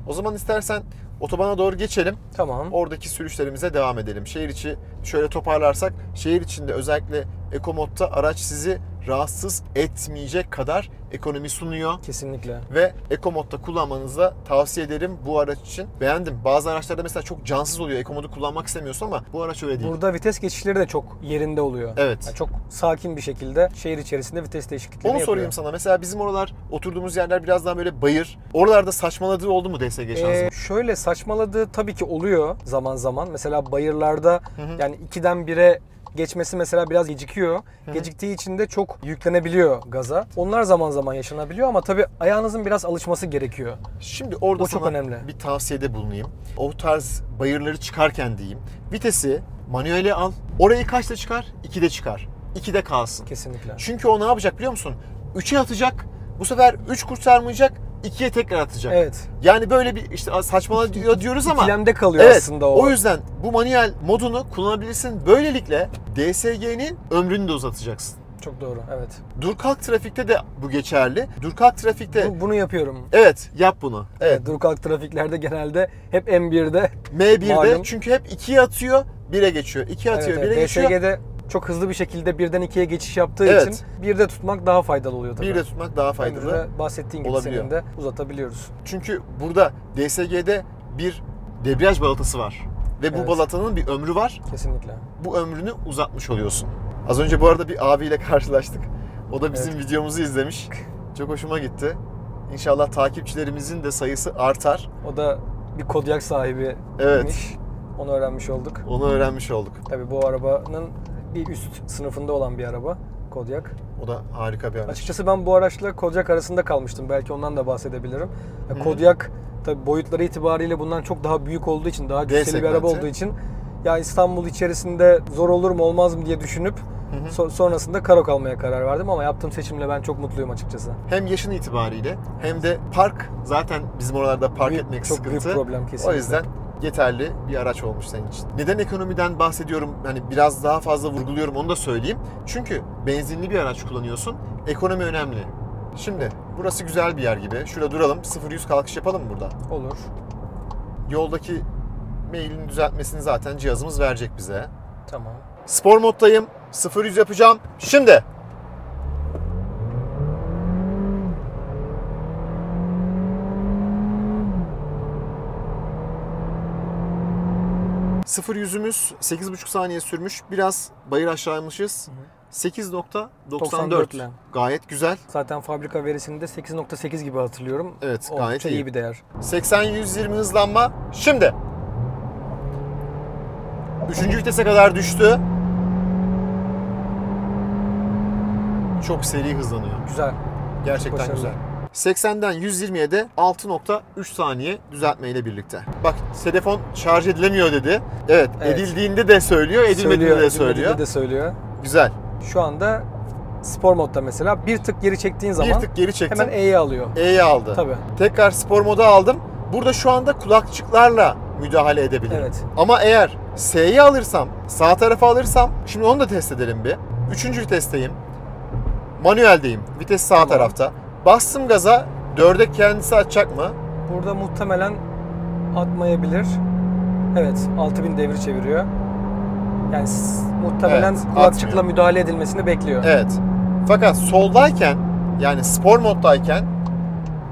O zaman istersen otobana doğru geçelim. Tamam. Oradaki sürüşlerimize devam edelim. Şehir içi şöyle toparlarsak, şehir içinde özellikle Eco modda araç sizi rahatsız etmeyecek kadar ekonomi sunuyor. Kesinlikle. Ve Eco modda kullanmanızı da tavsiye ederim bu araç için. Beğendim. Bazı araçlarda mesela çok cansız oluyor. Eco modu kullanmak istemiyorsun ama bu araç öyle değil. Burada vites geçişleri de çok yerinde oluyor. Evet. Yani çok sakin bir şekilde şehir içerisinde vites değişikliklerini Onu yapıyor. sorayım sana. Mesela bizim oralar, oturduğumuz yerler biraz daha böyle bayır. Oralarda saçmaladığı oldu mu DSG şanzıman? Şöyle saçmaladığı tabii ki oluyor zaman zaman. Mesela bayırlarda yani 2'den 1'e geçmesi mesela biraz gecikiyor. Geciktiği için de çok yüklenebiliyor gaza. Onlar zaman zaman yaşanabiliyor ama tabii ayağınızın biraz alışması gerekiyor. Şimdi orada O çok sana önemli. bir tavsiyede bulunayım. O tarz bayırları çıkarken diyeyim. Vitesi manuele al. Orayı kaçta çıkar? 2'de çıkar. 2'de kalsın. Kesinlikle. Çünkü o ne yapacak biliyor musun? 3'e atacak. Bu sefer 3 kurtarmayacak. 2'ye tekrar atacak. Evet. Yani böyle bir işte saçmalama diyoruz ama. İkilemde kalıyor Evet, aslında o. o yüzden bu manuel modunu kullanabilirsin. Böylelikle DSG'nin ömrünü de uzatacaksın. Çok doğru, evet. Dur kalk trafikte de bu geçerli. Dur kalk trafikte Bunu yapıyorum. evet yap bunu. Evet. Dur kalk trafiklerde genelde hep M1'de M1'de malum. çünkü hep 2'ye atıyor, 1'e geçiyor. 2'ye atıyor, 1'e geçiyor. DSG'de çok hızlı bir şekilde 1'den 2'ye geçiş yaptığı Evet. için 1'de tutmak daha faydalı oluyor tabii. 1'de tutmak daha faydalı. Ömrünü bahsettiğin gibi olabiliyor. senin de uzatabiliyoruz. Çünkü burada DSG'de bir debriyaj balatası var. Ve bu Evet. balatanın bir ömrü var. Kesinlikle. Bu ömrünü uzatmış oluyorsun. Az önce bu arada bir abiyle karşılaştık. O da bizim Evet. videomuzu izlemiş. Çok hoşuma gitti. İnşallah takipçilerimizin de sayısı artar. O da bir Kodiaq sahibi. Evet. Onu öğrenmiş olduk. Onu öğrenmiş olduk. Tabii bu arabanın bir üst sınıfında olan bir araba. Kodiaq. O da harika bir araç. Açıkçası ben bu araçla Kodiaq arasında kalmıştım. Belki ondan da bahsedebilirim. Kodiaq tabii boyutları itibariyle bundan çok daha büyük olduğu için, daha cüsseli bir araba segmenti. olduğu için ya İstanbul içerisinde zor olur mu olmaz mı diye düşünüp sonrasında Karoq almaya karar verdim ama yaptığım seçimle ben çok mutluyum açıkçası. Hem yaşın itibariyle hem de park, zaten bizim oralarda park etmek çok sıkıntı. büyük problem kesinlikle. O yüzden yeterli bir araç olmuş senin için. Neden ekonomiden bahsediyorum? Hani biraz daha fazla vurguluyorum, onu da söyleyeyim. Çünkü benzinli bir araç kullanıyorsun. Ekonomi önemli. Şimdi burası güzel bir yer gibi. Şurada duralım. 0-100 kalkış yapalım mı burada? Olur. Yoldaki mailini düzeltmesini zaten cihazımız verecek bize. Tamam. Spor moddayım. 0-100 yapacağım. Şimdi. Sıfır yüzümüz 8,5 saniye sürmüş. Biraz bayır aşağıymışız. 8.94. 94 ile. Gayet güzel. Zaten fabrika verisinde 8.8 gibi hatırlıyorum. Evet, Oldukça gayet iyi. iyi bir değer. 80-120 hızlanma. Şimdi. Üçüncü vitese kadar düştü. Çok seri hızlanıyor. Güzel. Gerçekten başarılı. güzel. 80'den 120'ye de 6.3 saniye düzeltmeyle birlikte. Bak telefon şarj edilemiyor dedi. Evet, Evet. edildiğinde de söylüyor, edilmediğinde de söylüyor. edilmediğinde de söylüyor. Güzel. Şu anda spor modda mesela bir tık geri çektiğin zaman Bir tık geri çektim. hemen E'yi alıyor. E'yi aldı. Tabii. Tekrar spor moda aldım. Burada şu anda kulakçıklarla müdahale edebilirim. Evet. Ama eğer S'yi alırsam, sağ tarafa alırsam, şimdi onu da test edelim bir. Üçüncü vitesteyim. Manueldeyim. Vites sağ Tamam. tarafta. Bastım gaza. 4'e kendisi açacak mı? Burada muhtemelen atmayabilir. Evet, 6000 devir çeviriyor. Yani muhtemelen Evet, kulakçıkla atmıyor. müdahale edilmesini bekliyor. Evet. Fakat soldayken, yani spor moddayken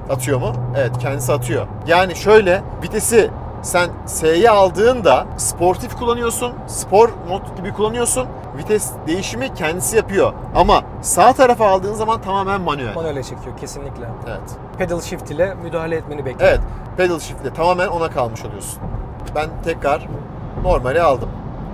atıyor mu? Evet, kendisi atıyor. Yani şöyle, vitesi sen S'ye aldığında sportif kullanıyorsun, spor mod gibi kullanıyorsun. vites değişimi kendisi yapıyor. Ama sağ tarafa aldığın zaman tamamen manuel. Manuele çekiyor kesinlikle. Evet. Pedal shift ile müdahale etmeni bekliyor. Evet. Pedal shift'le tamamen ona kalmış oluyorsun. Ben tekrar normale aldım.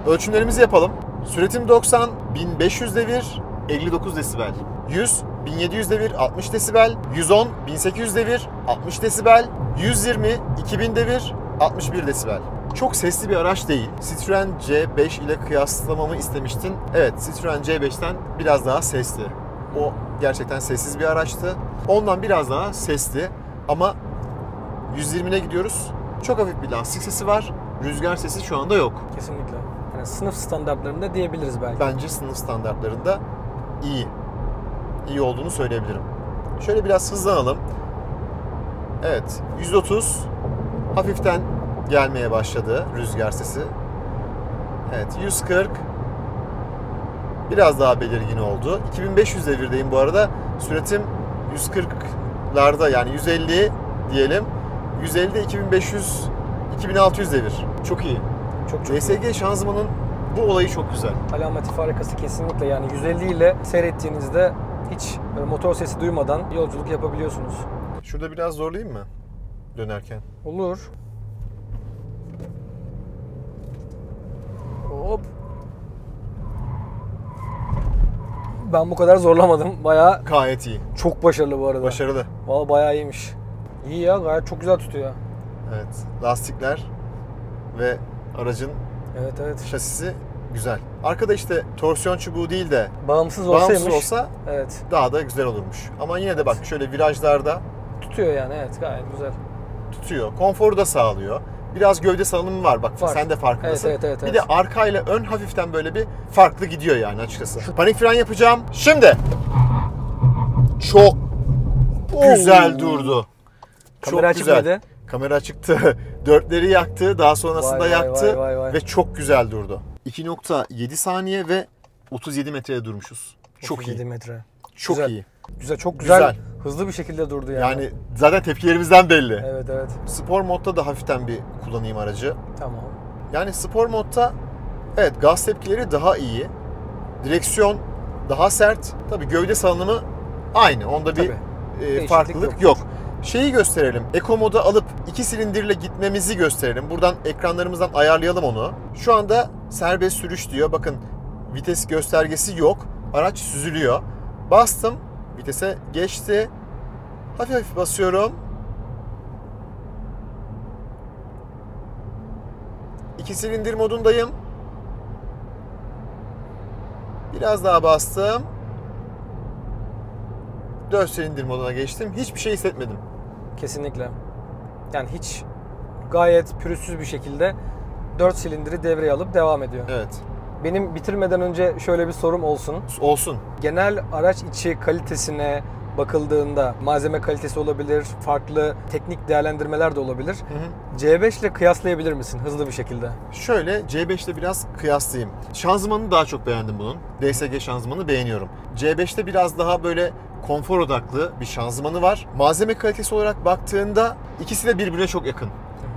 Ölçümlerimizi yapalım. Süratim 90, 1500 devir, 59 desibel. 100, 1700 devir, 60 desibel. 110, 1800 devir, 60 desibel. 120, 2000 devir, 61 desibel. Çok sesli bir araç değil. Citroen C5 ile kıyaslamamı istemiştin. Evet, Citroen C5'ten biraz daha sesli. O gerçekten sessiz bir araçtı. Ondan biraz daha sesli ama 120'ne gidiyoruz. Çok hafif bir lastik sesi var. Rüzgar sesi şu anda yok. Kesinlikle. Yani sınıf standartlarında diyebiliriz belki. Bence sınıf standartlarında iyi. İyi olduğunu söyleyebilirim. Şöyle biraz hızlanalım. Evet, 130 hafiften gelmeye başladı rüzgar sesi. Evet, 140 biraz daha belirgin oldu. 2500 devirdeyim bu arada. Süratim 140'larda, yani 150 diyelim. 150'de 2500 2600 devir. Çok iyi. Çok DSG iyi. şanzımanın bu olayı çok güzel. Alameti farikası kesinlikle, yani 150 ile seyrettiğinizde hiç motor sesi duymadan yolculuk yapabiliyorsunuz. Şurada biraz zorlayayım mı dönerken? Olur. Hop. Ben bu kadar zorlamadım. Bayağı Gayet iyi. çok başarılı bu arada. Başarılı. Vallahi bayağı iyiymiş. İyi ya, gayet çok güzel tutuyor. Evet. Lastikler ve aracın Evet. şasisi güzel. Arkada işte torsiyon çubuğu değil de Bağımsız olsaymış. bağımsız olsa Evet. daha da güzel olurmuş. Ama yine de bak şöyle virajlarda Tutuyor yani, evet, gayet güzel. tutuyor. Konforu da sağlıyor. Biraz gövde salınımı var bak. Var. Sen de farkındasın. Evet. Bir de arkayla ön hafiften böyle bir farklı gidiyor yani açıkçası. Panik fren yapacağım. Şimdi. Çok güzel durdu. Kamera açık güzel. mıydı? Kamera açıktı. Dörtleri yaktı. Daha sonrasında Vay, yaktı. vay. Ve çok güzel durdu. 2.7 saniye ve 37 metreye durmuşuz. Çok 37 iyi. metre. Çok Güzel. iyi. Güzel, çok güzel. Güzel. Hızlı bir şekilde durdu yani. Yani zaten tepkilerimizden belli. Evet. Spor modda da hafiften bir kullanayım aracı. Tamam. Yani spor modda evet gaz tepkileri daha iyi. Direksiyon daha sert. Tabii gövde salınımı aynı. Onda bir Değişiklik farklılık yok. Şeyi gösterelim. Eco moda alıp 2 silindirle gitmemizi gösterelim. Buradan ekranlarımızdan ayarlayalım onu. Şu anda serbest sürüş diyor. Bakın vites göstergesi yok. Araç süzülüyor. Bastım. Vitese geçti. Hafif hafif basıyorum. 2 silindir modundayım. Biraz daha bastım. 4 silindir moduna geçtim. Hiçbir şey hissetmedim. Kesinlikle. Yani hiç, gayet pürüzsüz bir şekilde 4 silindiri devreye alıp devam ediyor. Evet. Benim bitirmeden önce şöyle bir sorum olsun. Olsun. Genel araç içi kalitesine bakıldığında malzeme kalitesi olabilir, farklı teknik değerlendirmeler de olabilir. C5 ile kıyaslayabilir misin hızlı bir şekilde? Şöyle C5 ile biraz kıyaslayayım. Şanzımanını daha çok beğendim bunun. DSG şanzımanı beğeniyorum. C5'te biraz daha böyle konfor odaklı bir şanzımanı var. Malzeme kalitesi olarak baktığında ikisi de birbirine çok yakın.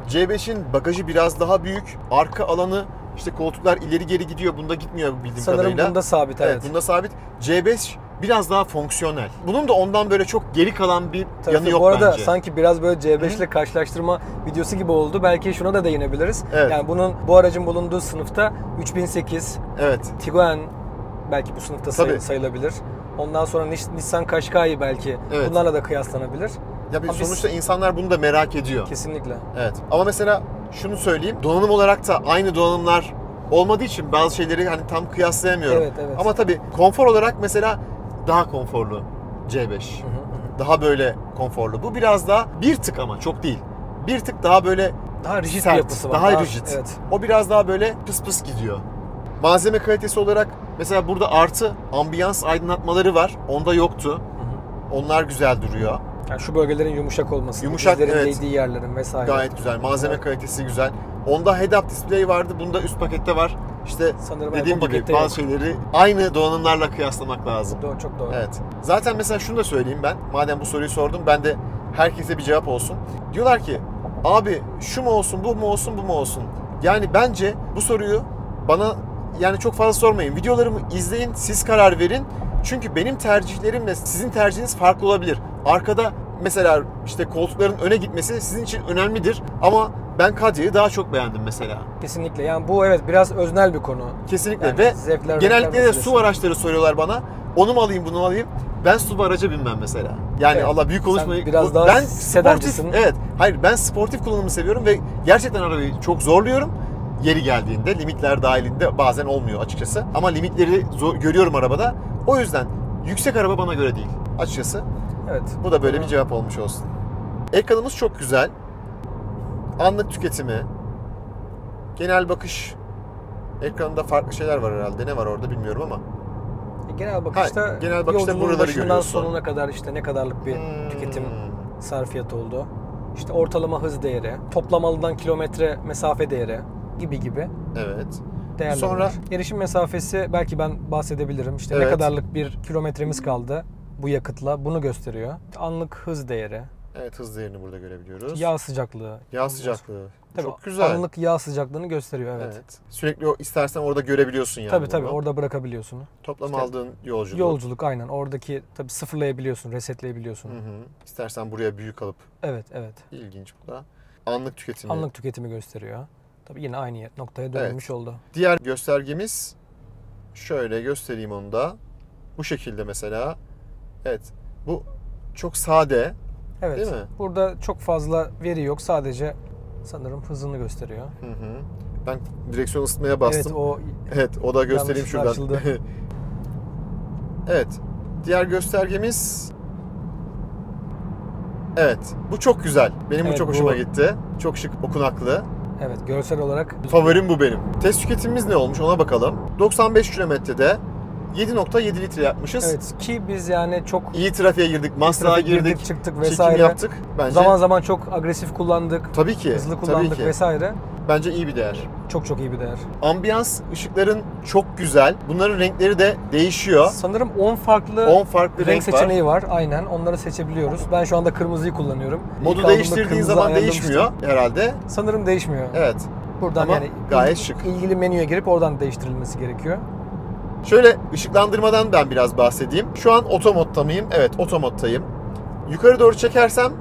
C5'in bagajı biraz daha büyük. Arka alanı, işte koltuklar ileri geri gidiyor. Bunda gitmiyor bildiğim Sanırım kadarıyla. bunda sabit, evet. Bunda sabit. C5 biraz daha fonksiyonel. Bunun da ondan böyle çok geri kalan bir Tabii yanı yok bu arada bence. sanki biraz böyle C5 ile karşılaştırma videosu gibi oldu. Belki şuna da değinebiliriz. Evet. Yani bu aracın bulunduğu sınıfta 3008, Evet. Tiguan belki bu sınıfta Tabii. sayılabilir. Ondan sonra Nissan Qashqai belki Evet. bunlarla da kıyaslanabilir. Ya Ama biz- sonuçta insanlar bunu da merak ediyor. Kesinlikle. Evet. Ama mesela şunu söyleyeyim. Donanım olarak da aynı donanımlar olmadığı için bazı şeyleri hani tam kıyaslayamıyorum. Evet. Ama tabii konfor olarak mesela daha konforlu C5. Daha böyle konforlu. Bu biraz daha bir tık, ama çok değil. Bir tık daha böyle Daha rigid sert, bir yapısı var. daha rigid. Evet. O biraz daha böyle pıs pıs gidiyor. Malzeme kalitesi olarak mesela burada artı ambiyans aydınlatmaları var. Onda yoktu. Onlar güzel duruyor. Yani şu bölgelerin yumuşak olması, Yumuşak, dizlerin evet. değdiği yerlerin vesaire. Gayet güzel. Malzeme Evet. kalitesi güzel. Onda head-up display vardı. Bunda üst pakette var. İşte Sanırım dediğim bu gibi pakette bazı şeyleri aynı donanımlarla kıyaslamak lazım. Doğru, çok doğru. Evet. Zaten mesela şunu da söyleyeyim ben. Madem bu soruyu sordum, ben de herkese bir cevap olsun. Diyorlar ki abi şu mu olsun, bu mu olsun, bu mu olsun? Yani bence bu soruyu bana yani çok fazla sormayın. Videolarımı izleyin, siz karar verin. Çünkü benim tercihlerimle sizin tercihiniz farklı olabilir. Arkada mesela işte koltukların öne gitmesi sizin için önemlidir ama ben Kadia'yı daha çok beğendim mesela. Kesinlikle. Yani bu evet biraz öznel bir konu. Kesinlikle Yani ve zevkler, genellikle renkler de meselesi. SUV araçları soruyorlar bana. Onu mu alayım, bunu mu alayım? Ben SUV araca binmem mesela. Yani Evet, Allah büyük konuşmayı... sen biraz daha ben sedancısın. Evet. Hayır, ben sportif kullanımı seviyorum ve gerçekten arabayı çok zorluyorum. Yeri geldiğinde, limitler dahilinde bazen olmuyor açıkçası. Ama limitleri görüyorum arabada. O yüzden yüksek araba bana göre değil açıkçası. Evet. Bu da böyle bir cevap olmuş olsun. Ekranımız çok güzel. Anlık tüketimi. Genel bakış. Ekranında farklı şeyler var herhalde. Ne var orada bilmiyorum ama. Genel bakışta, genel bakışta yolculuğun buraları başından görüyorsun. sonuna kadar işte ne kadarlık bir tüketim sarfiyatı oldu. İşte ortalama hız değeri, toplam alınan kilometre mesafe değeri gibi Evet. değerler Sonra- var. Erişim mesafesi belki ben bahsedebilirim. İşte Evet. ne kadarlık bir kilometremiz kaldı bu yakıtla bunu gösteriyor. Anlık hız değeri, Evet, hız değerini burada görebiliyoruz. yağ sıcaklığı. Yağ sıcaklığı. Tabii, Çok güzel. Anlık yağ sıcaklığını gösteriyor evet. Evet. Sürekli istersen orada görebiliyorsun yani. Tabii bunu. orada bırakabiliyorsun. Toplam İşte aldığın yolculuk. Yolculuk aynen oradaki tabii sıfırlayabiliyorsun, resetleyebiliyorsun. Hı. İstersen buraya büyük alıp. Evet. İlginç bu da. Anlık tüketimi. Anlık tüketimi gösteriyor. Tabii yine aynı noktaya dönülmüş oldu. Diğer göstergemiz şöyle göstereyim onu da. Bu şekilde mesela. Evet. Bu çok sade. Evet. Değil mi? Burada çok fazla veri yok. Sadece sanırım hızını gösteriyor. Hı. Ben direksiyon ısıtmaya bastım. Evet O da göstereyim yanlışlıkla şuradan. açıldı. Evet. Diğer göstergemiz. Evet. Bu çok güzel. Benim bu Evet, çok bu- hoşuma gitti. Çok şık, okunaklı. evet görsel olarak Favorim bu benim. Test tüketimimiz ne olmuş ona bakalım. 95 kilometrede 7.7 litre yapmışız. Evet ki biz yani çok İyi trafiğe girdik, Maslak'a girdik, çıktık çekim vesaire. yaptık. Bence Zaman zaman çok agresif kullandık. tabii ki, Hızlı tabii kullandık ki. vesaire. Bence iyi bir değer. Çok iyi bir değer. Ambiyans ışıkların çok güzel. Bunların renkleri de değişiyor. Sanırım 10 farklı 10 farklı renk renk var. seçeneği var. Aynen. Onları seçebiliyoruz. Ben şu anda kırmızıyı kullanıyorum. İlk Modu aldığımda değiştirdiğin kırmızı zaman ayarlamıştım. değişmiyor herhalde. Sanırım değişmiyor. Evet. Buradan Ama yani gayet şık. ilgili menüye girip oradan değiştirilmesi gerekiyor. Şöyle ışıklandırmadan ben biraz bahsedeyim. Şu an otomodda mıyım? Evet, otomoddayım. Yukarı doğru çekersem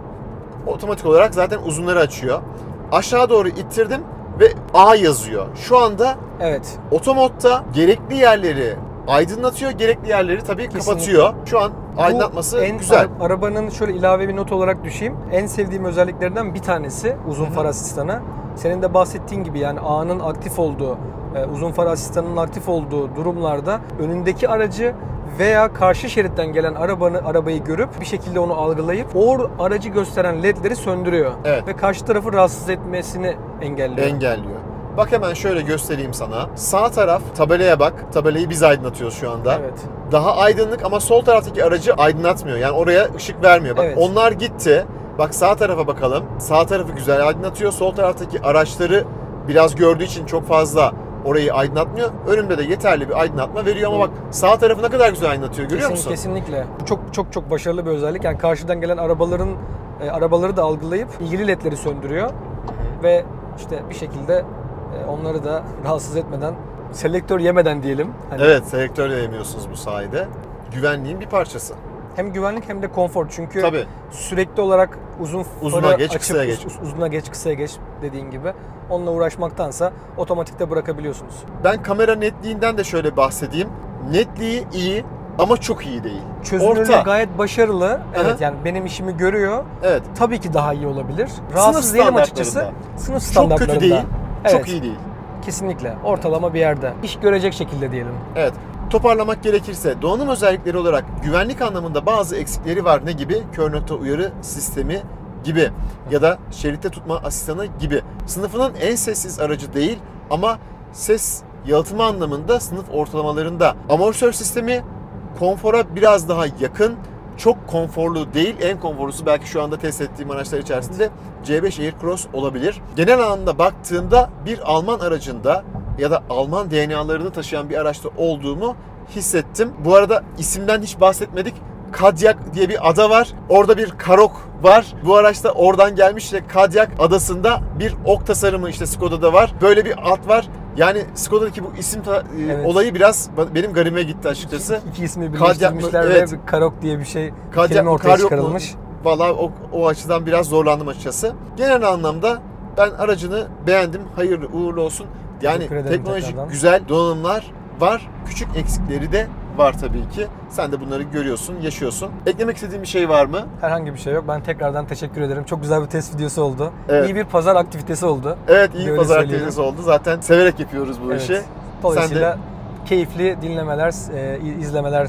otomatik olarak zaten uzunları açıyor. Aşağı doğru ittirdim ve A yazıyor. Şu anda Evet. otomodda gerekli yerleri aydınlatıyor, gerekli yerleri tabii Kesinlikle. kapatıyor. Şu an aydınlatması Bu en güzel. Arabanın şöyle ilave bir not olarak düşeyim. En sevdiğim özelliklerinden bir tanesi uzun far asistanı. Senin de bahsettiğin gibi yani A'nın aktif olduğu, uzun far asistanının aktif olduğu durumlarda önündeki aracı veya karşı şeritten gelen arabayı görüp bir şekilde onu algılayıp o aracı gösteren ledleri söndürüyor. Evet. Ve karşı tarafı rahatsız etmesini engelliyor. Engelliyor. Bak hemen şöyle göstereyim sana. Sağ taraf tabelaya bak. Tabelayı biz aydınlatıyoruz şu anda. Evet. Daha aydınlık ama sol taraftaki aracı aydınlatmıyor. Yani oraya ışık vermiyor. Bak Evet. onlar gitti. Bak sağ tarafa bakalım. Sağ tarafı güzel aydınlatıyor. Sol taraftaki araçları biraz gördüğü için çok fazla orayı aydınlatmıyor. Önümde de yeterli bir aydınlatma veriyor ama bak sağ tarafı ne kadar güzel aydınlatıyor. Görüyor musun? Kesinlikle. Çok başarılı bir özellik. Yani karşıdan gelen arabaları da algılayıp ilgili ledleri söndürüyor. Ve işte bir şekilde onları da rahatsız etmeden, selektör yemeden diyelim. Hani Evet, selektörle yemiyorsunuz bu sayede. Güvenliğin bir parçası. hem güvenlik hem de konfor. Çünkü Tabii. sürekli olarak Uzuna farı geç, açıp, kısaya geç. uzuna geç, kısaya geç dediğin gibi onunla uğraşmaktansa otomatikte bırakabiliyorsunuz. Ben kamera netliğinden de şöyle bahsedeyim. Netliği iyi ama çok iyi değil. Çözünürlüğü Orta. gayet başarılı. Aha. Evet yani benim işimi görüyor. Evet. Tabii ki daha iyi olabilir. Rahatsız değilim açıkçası. standartlarında. Sınıf Çok standartlarında. kötü değil. Evet, Çok iyi değil. kesinlikle. Ortalama bir yerde. İş görecek şekilde diyelim. Evet. Toparlamak gerekirse donanım özellikleri olarak güvenlik anlamında bazı eksikleri var. Ne gibi? Kör nokta uyarı sistemi gibi ya da şeritte tutma asistanı gibi. Sınıfının en sessiz aracı değil ama ses yalıtımı anlamında sınıf ortalamalarında. Amortisör sistemi konfora biraz daha yakın. Çok konforlu değil. En konforlusu belki şu anda test ettiğim araçlar içerisinde C5 Aircross olabilir. Genel anlamda baktığında bir Alman aracında ya da Alman DNA'larını taşıyan bir araçta olduğumu hissettim. Bu arada isimden hiç bahsetmedik. Kodiaq diye bir ada var. Orada bir Karoq var. Bu araçta oradan gelmiş ve Kodiaq adasında bir ok tasarımı işte Skoda'da var. Böyle bir at var. Yani Skoda'daki bu isim Evet. olayı biraz benim garime gitti açıkçası. İki ismi Kadiak mı? birleştirmişler Evet. ve Karok diye bir şey Kadiak kelime mı, ortaya kar yok mu? çıkarılmış. Valla o açıdan biraz zorlandım açıkçası. Genel anlamda ben aracını beğendim. Hayırlı uğurlu olsun. Yani Teşekkür ederim teknolojik tekrardan. güzel donanımlar var. Küçük eksikleri de var tabii ki. Sen de bunları görüyorsun, yaşıyorsun. Eklemek istediğin bir şey var mı? Herhangi bir şey yok. Ben tekrardan teşekkür ederim. Çok güzel bir test videosu oldu. Evet. İyi bir pazar aktivitesi oldu. Evet, iyi Böyle pazar söyleyelim. aktivitesi oldu. Zaten severek yapıyoruz bu Evet. işi. Dolayısıyla keyifli dinlemeler, izlemeler.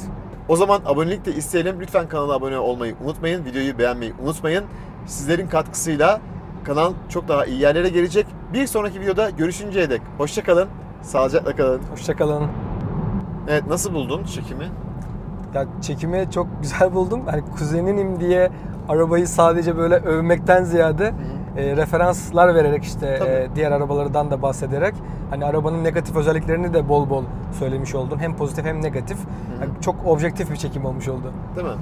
O zaman abonelik de isteyelim. Lütfen kanala abone olmayı unutmayın. Videoyu beğenmeyi unutmayın. Sizlerin katkısıyla kanal çok daha iyi yerlere gelecek. Bir sonraki videoda görüşünceye dek hoşça kalın. Sağlıcakla kalın. Hoşçakalın. Evet, nasıl buldun çekimi? Ya çekimi çok güzel buldum. Hani kuzeninim diye arabayı sadece böyle övmekten ziyade referanslar vererek işte Tabii. diğer arabalardan da bahsederek hani arabanın negatif özelliklerini de bol bol söylemiş oldum. Hem pozitif hem negatif. Yani çok objektif bir çekim olmuş oldu. Değil mi?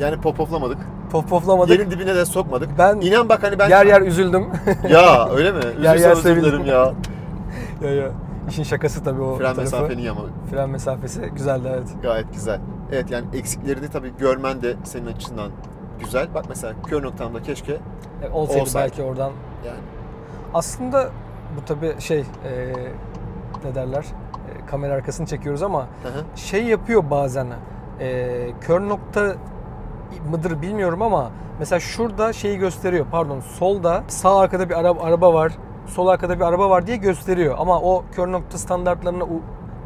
Yani poflamadık. Poflamadık. Yerin dibine de sokmadık. Ben İnan bak hani ben... yer yer üzüldüm. Ya öyle mi? Yer yer Üzülsem özür dilerim sevindim. ya. ya. İşin şakası tabii o Fren tarafı. mesafeni iyi ama Fren mesafesi güzeldi evet. gayet güzel. Evet, yani eksiklerini tabii görmen de senin açısından güzel. Bak mesela kör noktamda keşke Olsaydı Olsaydı. belki oradan. yani Aslında bu tabii ne derler? Kamera arkasını çekiyoruz ama Hı hı. şey yapıyor bazen. Kör nokta mıdır bilmiyorum ama mesela şurada şeyi gösteriyor. Pardon, solda sağ arkada bir araba var. Sol arkada bir araba var diye gösteriyor. Ama o kör nokta standartlarına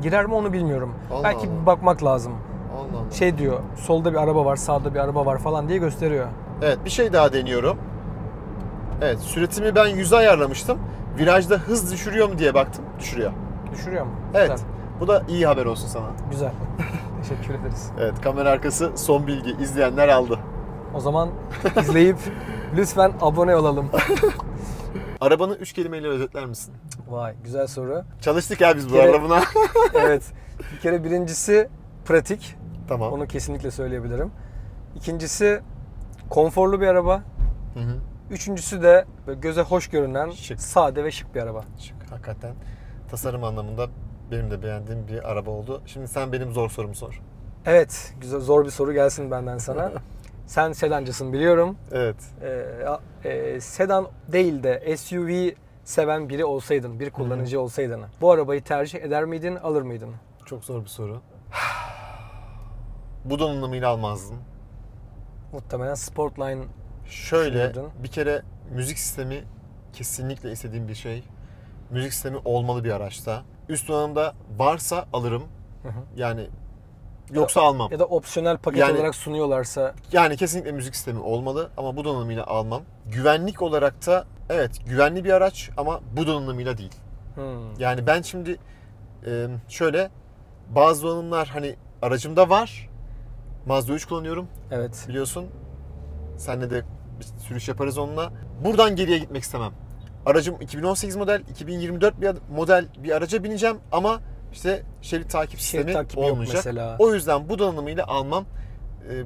girer mi onu bilmiyorum. Allah Belki Allah. bir bakmak lazım. Allah Allah. Şey diyor, solda bir araba var, sağda bir araba var falan diye gösteriyor. Evet, bir şey daha deniyorum. Evet, süratimi ben 100'e ayarlamıştım. Virajda hız düşürüyor mu diye baktım. Düşürüyor. Düşürüyor mu? Evet. Güzel. Bu da iyi haber olsun sana. Güzel. Teşekkür ederiz. Evet, kamera arkası son bilgi. İzleyenler aldı. O zaman izleyip lütfen abone olalım. Arabanı 3 kelimeyle özetler misin? Vay, güzel soru. Çalıştık ya biz bu Kere- arada buna. Evet. Bir kere birincisi pratik. Tamam. Onu kesinlikle söyleyebilirim. İkincisi konforlu bir araba. Hı hı. Üçüncüsü de böyle göze hoş görünen, Şık. sade ve şık bir araba. Şık, hakikaten tasarım anlamında benim de beğendiğim bir araba oldu. Şimdi sen benim zor sorumu sor. Evet, güzel zor bir soru gelsin benden sana. Sen sedancısın biliyorum. Evet. Sedan değil de SUV seven biri olsaydın, bir kullanıcı olsaydın, bu arabayı tercih eder miydin, alır mıydın? Çok zor bir soru. Bu donanımıyla almazdım. Muhtemelen Sportline. Şöyle, Düşünürdün. bir kere müzik sistemi kesinlikle istediğim bir şey. Müzik sistemi olmalı bir araçta. Üst donanımda varsa alırım. Yani yoksa almam. Ya da opsiyonel paket Yani- olarak sunuyorlarsa. Yani kesinlikle müzik sistemi olmalı ama bu donanımıyla almam. Güvenlik olarak da evet, güvenli bir araç ama bu donanımıyla değil. Yani ben şimdi şöyle, bazı donanımlar hani aracımda var. Mazda 3 kullanıyorum Evet. biliyorsun. Seninle de bir sürüş yaparız onunla. Buradan geriye gitmek istemem. Aracım 2018 model, 2024 bir model bir araca bineceğim ama işte şerit takip sistemi takibi yok olmayacak. mesela. O yüzden bu donanımıyla almam.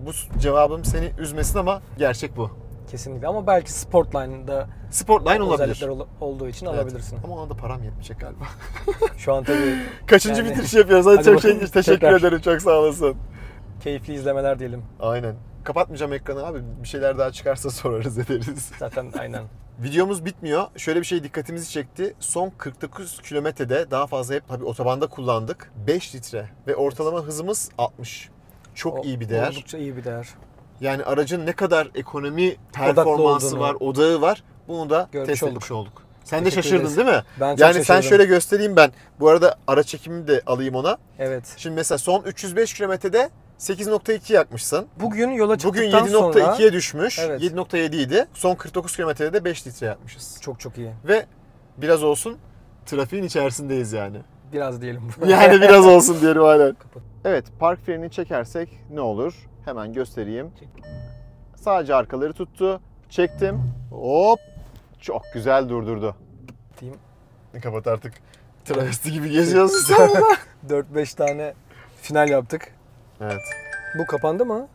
Bu cevabım seni üzmesin ama gerçek bu. Kesinlikle ama belki Sportline'da Sportline olabilir. özellikler olduğu için Evet. alabilirsin. Ama ona da param yetmeyecek galiba. Şu an tabii Kaçıncı Yani- bitiriş yapıyoruz? Hadi, Hadi çok bakalım, teşekkür tekrar. ederim. Çok sağ olasın. keyifli izlemeler diyelim. Aynen. Kapatmayacağım ekranı abi. Bir şeyler daha çıkarsa sorarız ederiz. Zaten aynen. Videomuz bitmiyor. Şöyle bir şey dikkatimizi çekti. Son 49 kilometrede daha fazla hep tabii otobanda kullandık. 5 litre ve ortalama hızımız 60. Çok iyi bir değer. Oldukça iyi bir değer. Yani aracın ne kadar ekonomi performansı olduğunu var, odağı var. Bunu da görmüş test olduk. etmiş olduk. Sen de Teşekkür şaşırdın ederiz. değil mi? Ben çok Yani sen şaşırdım. şöyle göstereyim ben. Bu arada araç çekimini de alayım ona. Evet. Şimdi mesela son 305 kilometrede 8.2 yakmışsın. Bugün yola Bugün çıktıktan sonra 7.2'ye düşmüş. Evet. 7.7 idi. Son 49 kilometrede de 5 litre yakmışız. çok iyi. Ve biraz olsun trafiğin içerisindeyiz yani. Biraz diyelim. Yani biraz olsun diyelim hala. Evet, park frenini çekersek ne olur? Hemen göstereyim. Sadece arkaları tuttu. Çektim. Hop. Çok güzel durdurdu. Diyeyim. Kapat artık. Travesti gibi geziyorsun sen. 4-5 tane final yaptık. Evet. Bu kapandı mı?